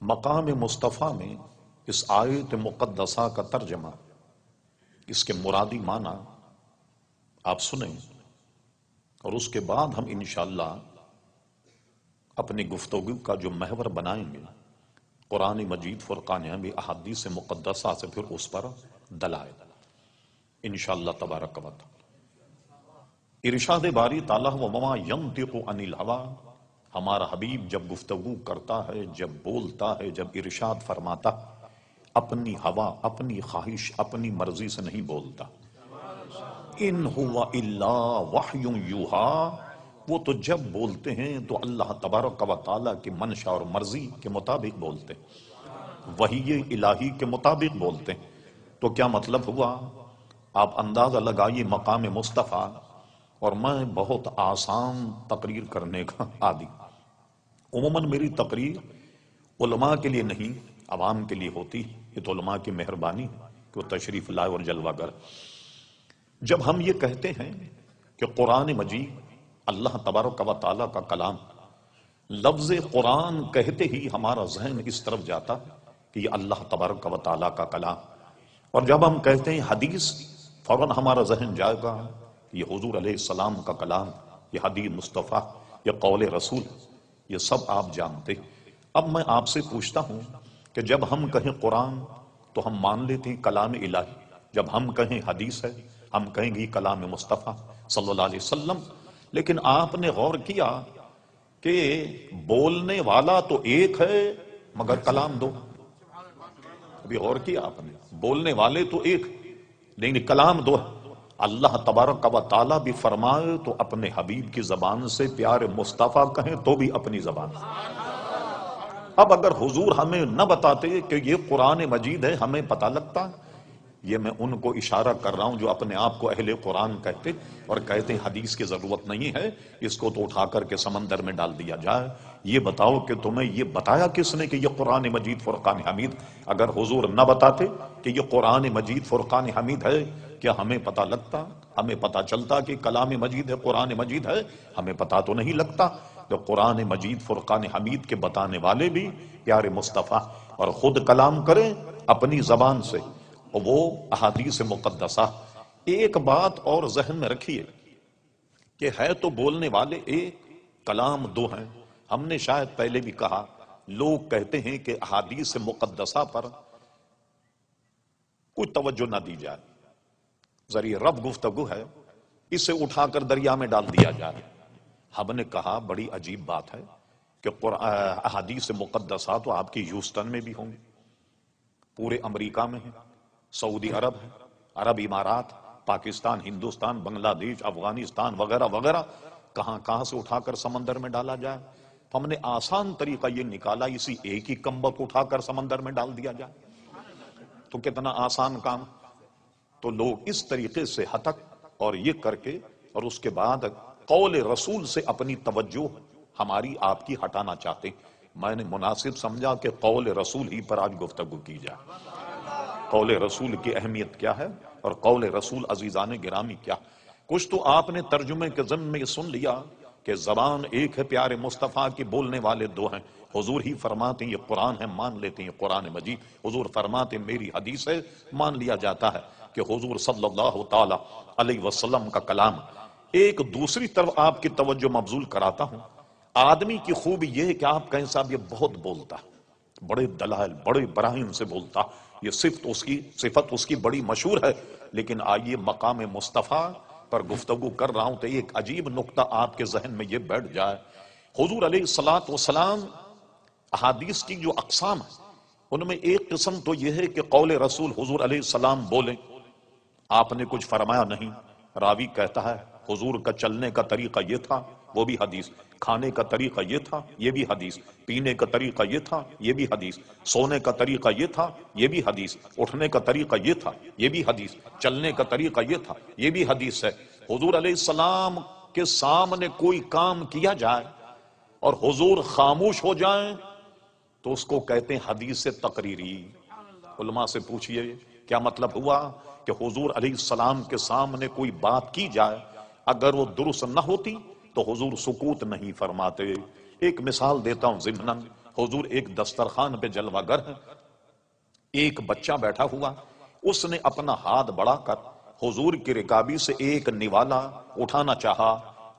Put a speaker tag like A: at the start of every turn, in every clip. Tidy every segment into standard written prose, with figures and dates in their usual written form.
A: مقام مصطفیٰ میں اس آیت مقدسہ کا ترجمہ، اس کے مرادی معنی آپ سنیں اور اس کے بعد ہم انشاءاللہ اپنی گفتگو کا جو محور بنائیں گے قرآن مجید فرقان حمید احادیث مقدسہ سے پھر اس پر دلائل انشاءاللہ تبارک و تعالی۔ ارشاد باری تعالیٰ وما ینطق عن الہوی، ہمارا حبیب جب گفتگو کرتا ہے، جب بولتا ہے، جب ارشاد فرماتا، اپنی ہوا، اپنی خواہش، اپنی مرضی سے نہیں بولتا۔ ان ہوا الا وحی یوحی، وہ تو جب بولتے ہیں تو اللہ تبارک و تعالیٰ کی منشا اور مرضی کے مطابق بولتے ہیں، وحی الہی کے مطابق بولتے ہیں۔ تو کیا مطلب ہوا؟ آپ اندازہ لگائیے مقام مصطفیٰ، اور میں بہت آسان تقریر کرنے کا عادی، عموماً میری تقریر علماء کے لیے نہیں عوام کے لیے ہوتی، یہ تو علماء کی مہربانی کہ وہ تشریف لائے اور جلوہ گر۔ جب ہم یہ کہتے ہیں کہ قرآن مجید اللہ تبارک و تعالیٰ کا کلام، لفظ قرآن کہتے ہی ہمارا ذہن اس طرف جاتا کہ یہ اللہ تبارک و تعالیٰ کا کلام، اور جب ہم کہتے ہیں حدیث، فوراً ہمارا ذہن جائے گا یہ حضور علیہ السلام کا کلام، یہ حدیث مصطفیٰ، یہ قول رسول، یہ سب آپ جانتے۔ اب میں آپ سے پوچھتا ہوں کہ جب ہم کہیں قرآن تو ہم مان لیتے ہیں کلام الہی، جب ہم کہیں حدیث ہے ہم کہیں گے کلام مصطفیٰ صلی اللہ علیہ وسلم، لیکن آپ نے غور کیا کہ بولنے والا تو ایک ہے مگر کلام دو؟ ابھی غور کیا آپ نے؟ بولنے والے تو ایک لیکن کلام دو ہے۔ اللہ تبارک و تعالیٰ بھی فرمائے تو اپنے حبیب کی زبان سے، پیارے مصطفیٰ کہیں تو بھی اپنی زبان سے۔ اب اگر حضور ہمیں نہ بتاتے کہ یہ قرآن مجید ہے، ہمیں پتہ لگتا؟ یہ میں ان کو اشارہ کر رہا ہوں جو اپنے آپ کو اہل قرآن کہتے اور کہتے ہیں حدیث کی ضرورت نہیں ہے، اس کو تو اٹھا کر کے سمندر میں ڈال دیا جائے۔ یہ بتاؤ کہ تمہیں یہ بتایا کس نے کہ یہ قرآن مجید فرقان حمید؟ اگر حضور نہ بتاتے کہ یہ قرآن مجید فرقان حمید ہے، کیا ہمیں پتہ لگتا؟ ہمیں پتہ چلتا کہ کلام مجید ہے، قرآن مجید ہے؟ ہمیں پتہ تو نہیں لگتا۔ تو قرآن مجید فرقان حمید کے بتانے والے بھی پیارے مصطفیٰ، اور خود کلام کریں اپنی زبان سے، وہ احادیث مقدسہ۔ ایک بات اور ذہن میں رکھیے کہ ہے تو بولنے والے ایک، کلام دو ہیں۔ ہم نے شاید پہلے بھی کہا، لوگ کہتے ہیں کہ احادیث مقدسہ پر کوئی توجہ نہ دی جائے، ذریعہ رب گفتگو ہے، اسے اٹھا کر دریا میں ڈال دیا جائے۔ ہم نے کہا بڑی عجیب بات ہے کہ احادیث مقدسہ تو آپ کی ہیوسٹن میں بھی ہوں گے، پورے امریکہ میں ہیں، سعودی عرب ہے، عرب امارات، پاکستان، ہندوستان، بنگلہ دیش، افغانستان وغیرہ وغیرہ، کہاں کہاں سے اٹھا کر سمندر میں ڈالا جائے۔ تو ہم نے آسان طریقہ یہ نکالا، اسی ایک ہی کمبک کو اٹھا کر سمندر میں ڈال دیا جائے۔ تو کتنا آسان کام۔ تو لوگ اس طریقے سے ہتک اور یہ کر کے، اور اس کے بعد قول رسول سے اپنی توجہ ہماری آپ کی ہٹانا چاہتے۔ میں نے مناسب سمجھا کہ قول رسول ہی پر آج گفتگو کی جائے۔ قول رسول کی اہمیت کیا ہے اور قول رسول عزیزان گرامی کیا؟ کچھ تو آپ نے ترجمے کے ضمن میں یہ سن لیا کہ زبان ایک ہے پیارے مصطفیٰ کی، بولنے والے دو ہیں۔ حضور ہی فرماتے ہیں یہ قرآن ہے، مان لیتے ہیں قرآن مجید۔ حضور فرماتے ہیں میری حدیث ہے، مان لیا جاتا ہے کہ حضور صلی اللہ تعالی علیہ وسلم کا کلام۔ ایک دوسری طرف آپ کی توجہ مبذول کراتا ہوں، آدمی کی خوبی یہ ہے کہ آپ کہیں صاحب یہ بہت بولتا، بڑے دلائل، بڑے براہین سے بولتا، یہ صفت اس کی بڑی مشہور ہے۔ لیکن آئیے مقام مصطفیٰ پر گفتگو کر رہا ہوں تو ایک عجیب نقطہ آپ کے ذہن میں یہ بیٹھ جائے۔ حضور علیہ الصلوۃ والسلام احادیث کی جو اقسام ہیں ان میں ایک قسم تو یہ ہے کہ قول رسول حضور علیہ السلام بولیں، آپ نے کچھ فرمایا نہیں، راوی کہتا ہے حضور کا چلنے کا طریقہ یہ تھا، وہ بھی حدیث، کھانے کا طریقہ یہ تھا، یہ بھی حدیث، پینے کا طریقہ یہ تھا، یہ بھی حدیث، سونے کا طریقہ یہ تھا، یہ بھی حدیث، اٹھنے کا طریقہ یہ تھا، یہ بھی حدیث، چلنے کا طریقہ یہ تھا، یہ بھی حدیث ہے۔ حضور علیہ السلام کے سامنے کوئی کام کیا جائے اور حضور خاموش ہو جائیں تو اس کو کہتے ہیں حدیث تقریری۔ علماء سے پوچھئے کیا مطلب ہوا کہ حضور علیہ السلام کے سامنے کوئی بات کی جائے، اگر وہ درست نہ ہوتی تو حضور سکوت نہیں فرماتے۔ ایک مثال دیتا ہوں ضمناً، حضور ایک دسترخوان پہ جلوہ گر ہے، ایک بچہ بیٹھا ہوا، اس نے اپنا ہاتھ بڑھا کر حضور کی رکابی سے ایک نوالا اٹھانا چاہا،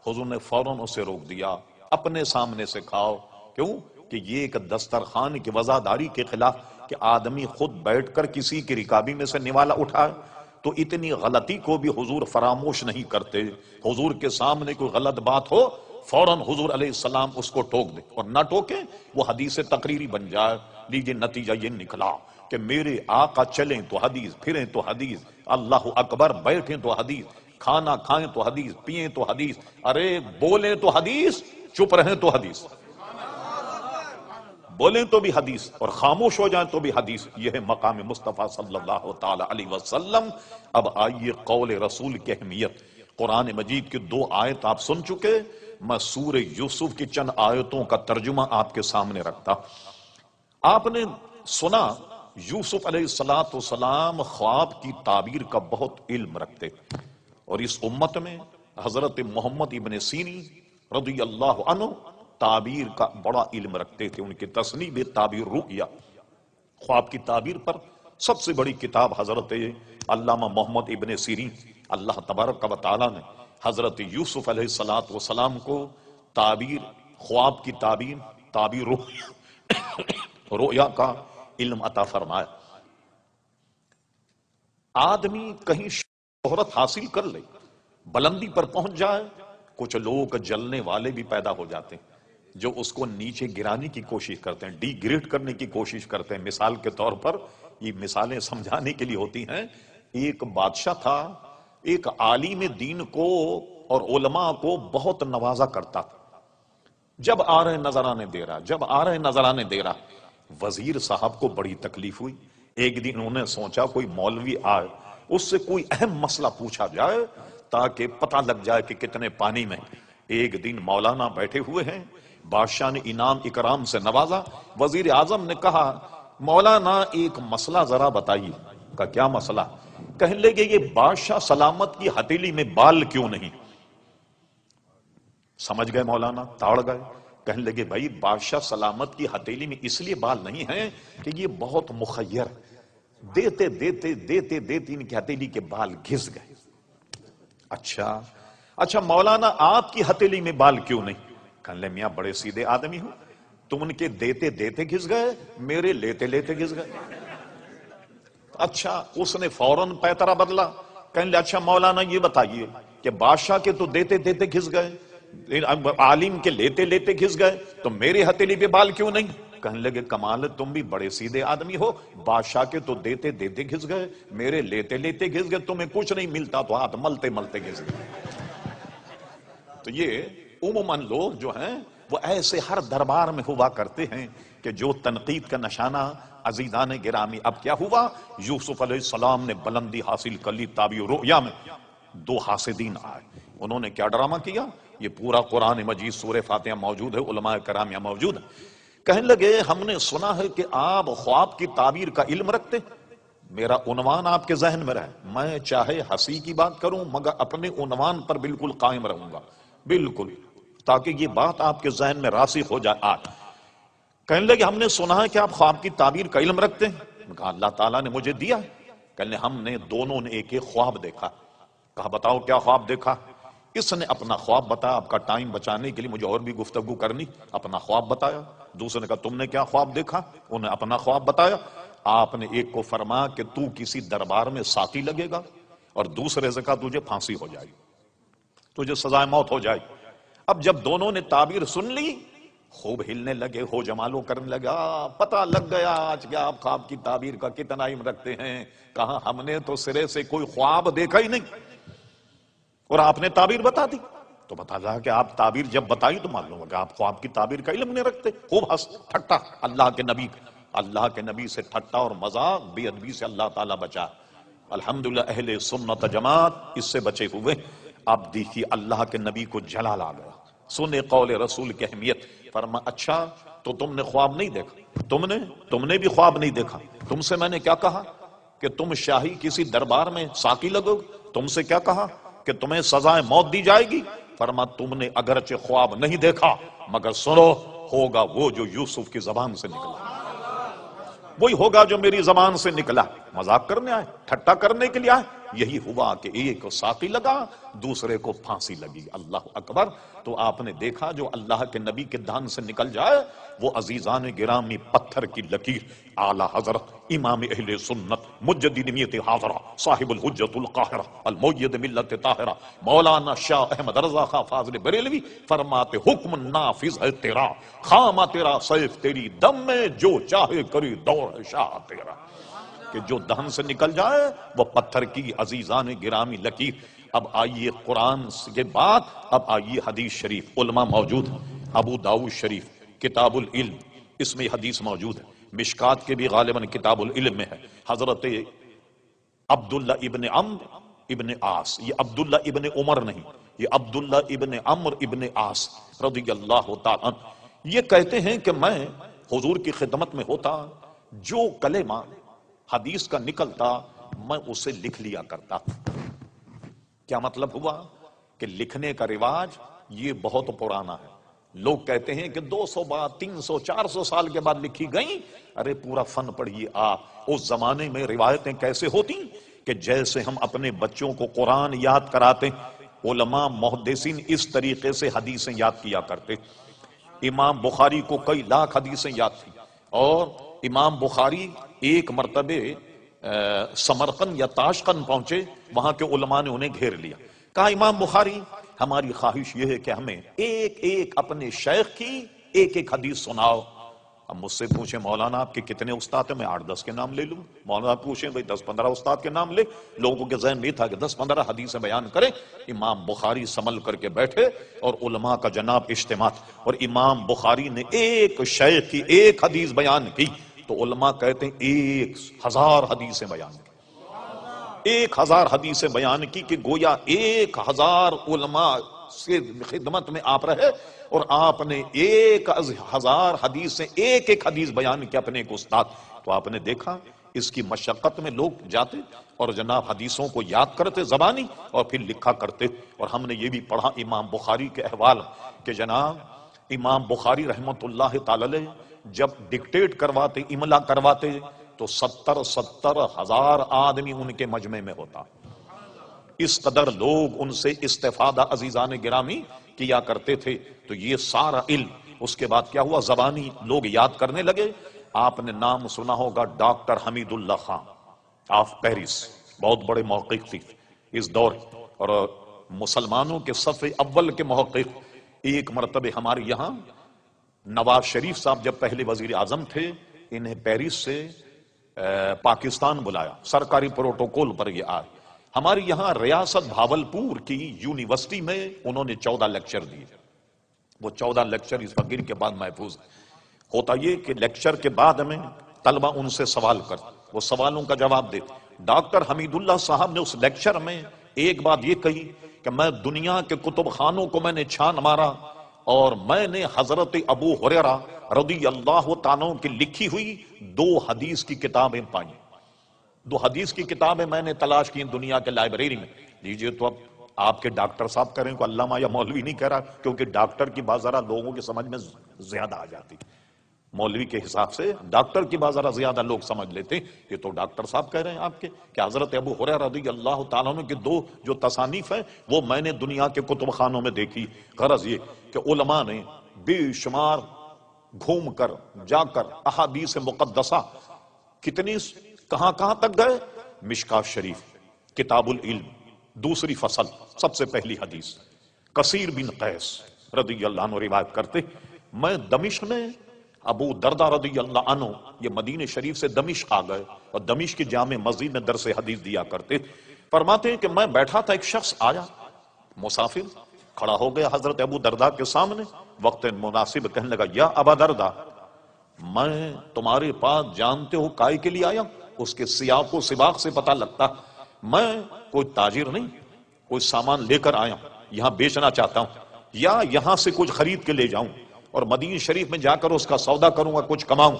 A: حضور نے فوراً اسے روک دیا، اپنے سامنے سے کھاؤ۔ کیوں؟ کہ یہ ایک دسترخوان کی وزاداری کے خلاف کہ آدمی خود بیٹھ کر کسی کی رکابی میں سے نوالا اٹھائے، تو اتنی غلطی کو بھی حضور فراموش نہیں کرتے۔ حضور کے سامنے کوئی غلط بات ہو فوراً حضور علیہ السلام اس کو ٹوک دے، اور نہ ٹوکیں وہ حدیث تقریری بن جائے۔ لیجئے نتیجہ یہ نکلا کہ میرے آقا چلیں تو حدیث، پھریں تو حدیث، اللہ اکبر بیٹھیں تو حدیث، کھانا کھائیں تو حدیث، پیئیں تو حدیث، ارے بولیں تو حدیث، چپ رہیں تو حدیث، بولیں تو بھی حدیث اور خاموش ہو جائیں تو بھی حدیث۔ یہ ہے مقام مصطفیٰ صلی اللہ تعالی علیہ وسلم۔ اب آئیے قول رسول کی اہمیت۔ قرآن مجید کی 2 آیت آپ سن چکے، میں سورہ یوسف کی چند آیتوں کا ترجمہ آپ کے سامنے رکھتا۔ آپ نے سنا یوسف علیہ السلام خواب کی تعبیر کا بہت علم رکھتے، اور اس امت میں حضرت محمد ابن سیرین رضی اللہ عنہ تعبیر کا بڑا علم رکھتے تھے۔ ان کی تصنیف تعبیر رؤیا، خواب کی تعبیر پر سب سے بڑی کتاب حضرت علامہ محمد ابن سیرین، اللہ تبارک و تعالی نے حضرت یوسف علیہ السلام کو تعبیر، خواب کی تعبیر رؤیا کا علم عطا فرمایا۔ آدمی کہیں شہرت حاصل کر لے، بلندی پر پہنچ جائے، کچھ لوگ جلنے والے بھی پیدا ہو جاتے ہیں جو اس کو نیچے گرانے کی کوشش کرتے ہیں، ڈی گریڈ کرنے کی کوشش کرتے ہیں۔ مثال کے طور پر، یہ مثالیں سمجھانے کے لیے ہوتی ہیں، ایک بادشاہ تھا، ایک عالم دین کو اور علماء کو بہت نوازا کرتا تھا۔ جب آ رہے نظرانے دے رہا، وزیر صاحب کو بڑی تکلیف ہوئی۔ ایک دن انہوں نے سوچا کوئی مولوی آئے، اس سے کوئی اہم مسئلہ پوچھا جائے تاکہ پتہ لگ جائے کہ کتنے پانی میں۔ ایک دن مولانا بیٹھے ہوئے ہیں، بادشاہ نے انعام اکرام سے نوازا۔ وزیر اعظم نے کہا مولانا ایک مسئلہ ذرا بتائیے۔ کہا کیا مسئلہ؟ کہنے لگے یہ بادشاہ سلامت کی ہتھیلی میں بال کیوں نہیں؟ سمجھ گئے مولانا، تاڑ گئے۔ کہنے لگے بھائی بادشاہ سلامت کی ہتھیلی میں اس لیے بال نہیں ہیں کہ یہ بہت مخیر، دیتے ان کی ہتھیلی کے بال گھس گئے۔ اچھا مولانا آپ کی ہتھیلی میں بال کیوں نہیں؟ کہنے لگے میاں بڑے سیدھے آدمی ہوں، تم ان کے دیتے گھس گئے، میرے لیتے گھس گئے۔ اچھا اس نے فوراً پیترا بدلا۔ کہنے لگے اچھا مولانا یہ بتائیے کہ بادشاہ کے تو دیتے گھس گئے، عالم کے لیتے گھس گئے، تو میرے ہتھیلی پہ بال کیوں نہیں؟ کہنے لگے کمال ہے، تم بھی بڑے سیدھے آدمی ہو، بادشاہ کے تو دیتے گھس گئے، میرے لیتے گھس گئے، تمہیں کچھ نہیں ملتا تو ہاتھ ملتے گھس گئے۔ تو یہ عموماً لوگ جو ہیں وہ ایسے ہر دربار میں ہوا کرتے ہیں کہ جو تنقید کا نشانہ۔ عزیزان گرامی، اب کیا ہوا؟ یوسف علیہ السلام نے بلندی حاصل کر لی تعبیر رؤیا میں۔ 2 حاسدین آئے، انہوں نے کیا ڈرامہ کیا؟ یہ پورا قرآن مجید سورہ فاتحہ موجود ہے، علماء کرام یہاں موجود ہیں۔ کہنے لگے ہم نے سنا ہے کہ آپ خواب کی تعبیر کا علم رکھتے، میرا عنوان آپ کے ذہن میں رہے، میں چاہے ہنسی کی بات کروں مگر اپنے عنوان پر بالکل قائم رہوں گا، بالکل، تاکہ یہ بات آپ کے ذہن میں راسخ ہو جائے آج۔ کہنے لگے ہم نے سنا ہے کہ آپ خواب کی تعبیر کا علم رکھتے ہیں۔ کہا اللہ تعالیٰ نے مجھے دیا۔ کہنے ہم نے دونوں نے ایک خواب دیکھا۔ کہا بتاؤ کیا خواب دیکھا؟ اس نے اپنا خواب بتایا، آپ کا ٹائم بچانے کے لیے مجھے اور بھی گفتگو کرنی، اپنا خواب بتایا۔ دوسرے نے کہا تم نے کیا خواب دیکھا؟ انہوں نے اپنا خواب بتایا۔ آپ نے ایک کو فرمایا کہ تو کسی دربار میں ساقی لگے گا، اور دوسرے سے کہا تجھے پھانسی ہو جائے گی، تجھے سزائے موت ہو جائے گی۔ اب جب دونوں نے تعبیر سن لی، خوب ہلنے لگے، ہو جمالو کرنے لگا، پتہ لگ گیا آج کیا آپ خواب کی تعبیر کا کتنا علم رکھتے ہیں۔ کہا ہم نے تو سرے سے کوئی خواب دیکھا ہی نہیں، اور آپ نے تعبیر بتا دی۔ تو بتا رہا کہ آپ تعبیر جب بتائی تو معلوم ہو کہ آپ خواب کی تعبیر کا علم نہیں رکھتے۔ خوب ہنس ٹھٹا، اللہ کے نبی سے ٹھٹا اور مذاق، بے ادبی سے اللہ تعالیٰ بچا۔ الحمدللہ اہل سنت جماعت اس سے بچے ہوئے۔ اب دیکھیے اللہ کے نبی کو جلال آ گیا، سنے قول رسول کی اہمیت۔ فرما اچھا تو تم نے خواب نہیں دیکھا؟ تم نے بھی خواب نہیں دیکھا؟ تم سے میں نے کیا کہا کہ تم شاہی کسی دربار میں ساقی لگو؟ تم سے کیا کہا کہ تمہیں سزائے موت دی جائے گی؟ فرما تم نے اگرچہ خواب نہیں دیکھا مگر سنو ہوگا وہ جو یوسف کی زبان سے نکلا، وہی ہوگا جو میری زبان سے نکلا۔ مذاق کرنے آئے، ٹھٹا کرنے کے لیے آئے، یہی ہوا کہ ایک ساقی لگا دوسرے کو پھانسی لگی۔ اللہ اکبر۔ تو آپ نے دیکھا جو اللہ کے نبی کے دہن سے نکل جائے وہ عزیزان گرامی پتھر کی لکیر، اعلی حضرت امام اہل سنت مجدد میت حاضرہ صاحب الحجت القاہرہ المؤید ملت طاہرہ مولانا شاہ احمد رضا خان فاضل بریلوی فرماتے حکم نافذ ہے تیرا، خامہ تیرا سیف تیری دم میں، جو چاہے کری دوڑ ہے شاہ تیرا۔ کہ جو دہن سے نکل جائے وہ پتھر کی عزیزان گرامی لکیر۔ اب آئیے قرآن کے بعد اب آئیے حدیث شریف، علماء موجود ہیں، ابو داؤد شریف کتاب العلم اس میں حدیث موجود ہے، مشکات کے بھی غالباً کتاب العلم میں ہے۔ حضرت عبداللہ ابن عمرو ابن عاص، یہ عبداللہ ابن عمر نہیں، یہ عبداللہ ابن عمرو ابن عاص رضی اللہ تعالیٰ عنہ، یہ کہتے ہیں کہ میں حضور کی خدمت میں ہوتا، جو کلمہ حدیث کا نکلتا میں اسے لکھ لیا کرتا۔ کیا مطلب ہوا کہ لکھنے کا رواج یہ بہت پرانا ہے۔ لوگ کہتے ہیں کہ 200 بار 300 400 سال کے بعد لکھی گئی، ارے پورا فن پڑھیے آپ۔ اس زمانے میں روایتیں کیسے ہوتی کہ جیسے ہم اپنے بچوں کو قرآن یاد کراتے، علماء محدثین اس طریقے سے حدیثیں یاد کیا کرتے۔ امام بخاری کو کئی لاکھ حدیثیں یاد تھیں، اور امام بخاری ایک مرتبہ سمرقند یا تاشقند پہنچے، وہاں کے علماء نے انہیں گھیر لیا، کہا امام بخاری ہماری خواہش یہ ہے کہ ہمیں ایک ایک اپنے شیخ کی ایک ایک حدیث سناؤ۔ اب مجھ سے پوچھیں مولانا آپ کے کتنے استاد ہیں، میں 8-10 کے نام لے لوں۔ مولانا پوچھیں بھئی 10-15 استاد کے نام لے، لوگوں کے ذہن میں تھا کہ 10-15 حدیثیں بیان کریں۔ امام بخاری سنبھل کر کے بیٹھے اور علماء کا جناب اجتماع، اور امام بخاری نے ایک شیخ کی ایک حدیث بیان کی تو علماء کہتے ہیں 1000 حدیثیں بیان کی، 1000 حدیثیں بیان کی، کہ گویا 1000 علماء سے خدمت میں آپ رہے اور آپ نے 1000 حدیث سے ایک ایک حدیث بیان کی اپنے ایک استاد۔ تو آپ نے دیکھا اس کی مشقت میں لوگ جاتے اور جناب حدیثوں کو یاد کرتے زبانی اور پھر لکھا کرتے۔ اور ہم نے یہ بھی پڑھا امام بخاری کے احوال کہ جناب امام بخاری رحمت اللہ تعالی علیہ جب ڈکٹیٹ کرواتے، املا کرواتے تو 70 ہزار آدمی ان کے مجمع میں ہوتا۔ اس قدر لوگ ان سے استفادہ عزیزان گرامی کیا کرتے تھے۔ تو یہ سارا علم اس کے بعد کیا ہوا، زبانی لوگ یاد کرنے لگے۔ آپ نے نام سنا ہوگا doctor Hamidullah Khan of Paris, بہت بڑے محقق تھے اس دور، اور مسلمانوں کے صف اول کے محقق۔ ایک مرتبہ ہمارے یہاں نواز شریف صاحب جب پہلے وزیر اعظم تھے، انہیں پیرس سے پاکستان بلایا، سرکاری پروٹوکول پر یہ آئے۔ ہمارے یہاں ریاست بھاولپور کی یونیورسٹی میں انہوں نے 14 لیکچر دیے۔ وہ 14 لیکچر اس فقیر کے بعد محفوظ ہیں۔ ہوتا یہ کہ لیکچر کے بعد میں طلبہ ان سے سوال کرتے، وہ سوالوں کا جواب دیتے۔ ڈاکٹر حمید اللہ صاحب نے اس لیکچر میں ایک بات یہ کہی کہ میں دنیا کے کتب خانوں کو میں نے چھان مارا اور میں نے حضرت ابو ہریرہ رضی اللہ تعالیٰ عنہ کی لکھی ہوئی 2 حدیث کی کتابیں پائیں۔ 2 حدیث کی کتابیں میں نے تلاش کی دنیا کے لائبریری میں۔ لیجئے تو اب آپ کے ڈاکٹر صاحب کریں کو علامہ یا مولوی نہیں کہہ رہا، کیونکہ ڈاکٹر کی بات ذرا لوگوں کی سمجھ میں زیادہ آ جاتی، مولوی کے حساب سے ڈاکٹر کی بات ذرا زیادہ لوگ سمجھ لیتے ہیں۔ یہ تو ڈاکٹر صاحب کہہ رہے ہیں آپ کے کہ حضرت ابو ہریرہ رضی اللہ تعالیٰ عنہ کی 2 جو تصانیف ہیں وہ میں نے دنیا کے کتب خانوں میں دیکھی۔ غرض یہ کہ علماء نے بے شمار گھوم کر جا کر احادیث مقدسہ کتنی کہاں کہاں تک گئے۔ مشکات شریف کتاب العلم دوسری فصل سب سے پہلی حدیث، کثیر بن قیس رضی اللہ عنہ روایت کرتے میں دمشق میں ابو دردہ رضی اللہ عنہ یہ مدینہ شریف سے دمشق آ گئے اور دمشق کی جامع مسجد میں درس حدیث دیا کرتے۔ فرماتے ہیں کہ میں بیٹھا تھا، ایک شخص آیا مسافر کھڑا ہو گیا حضرت ابو دردہ کے سامنے، وقت مناسب کہنے لگا یا ابا دردہ میں تمہارے پاس جانتے ہو کائے کے لیے آیا؟ اس کے سیاق و سباق سے پتہ لگتا میں کوئی تاجر نہیں، کوئی سامان لے کر آیا ہوں، یہاں بیچنا چاہتا ہوں یا یہاں سے کچھ خرید کے لے جاؤں اور مدینہ شریف میں جا کر اس کا سودا کروں گا، کچھ کماؤں۔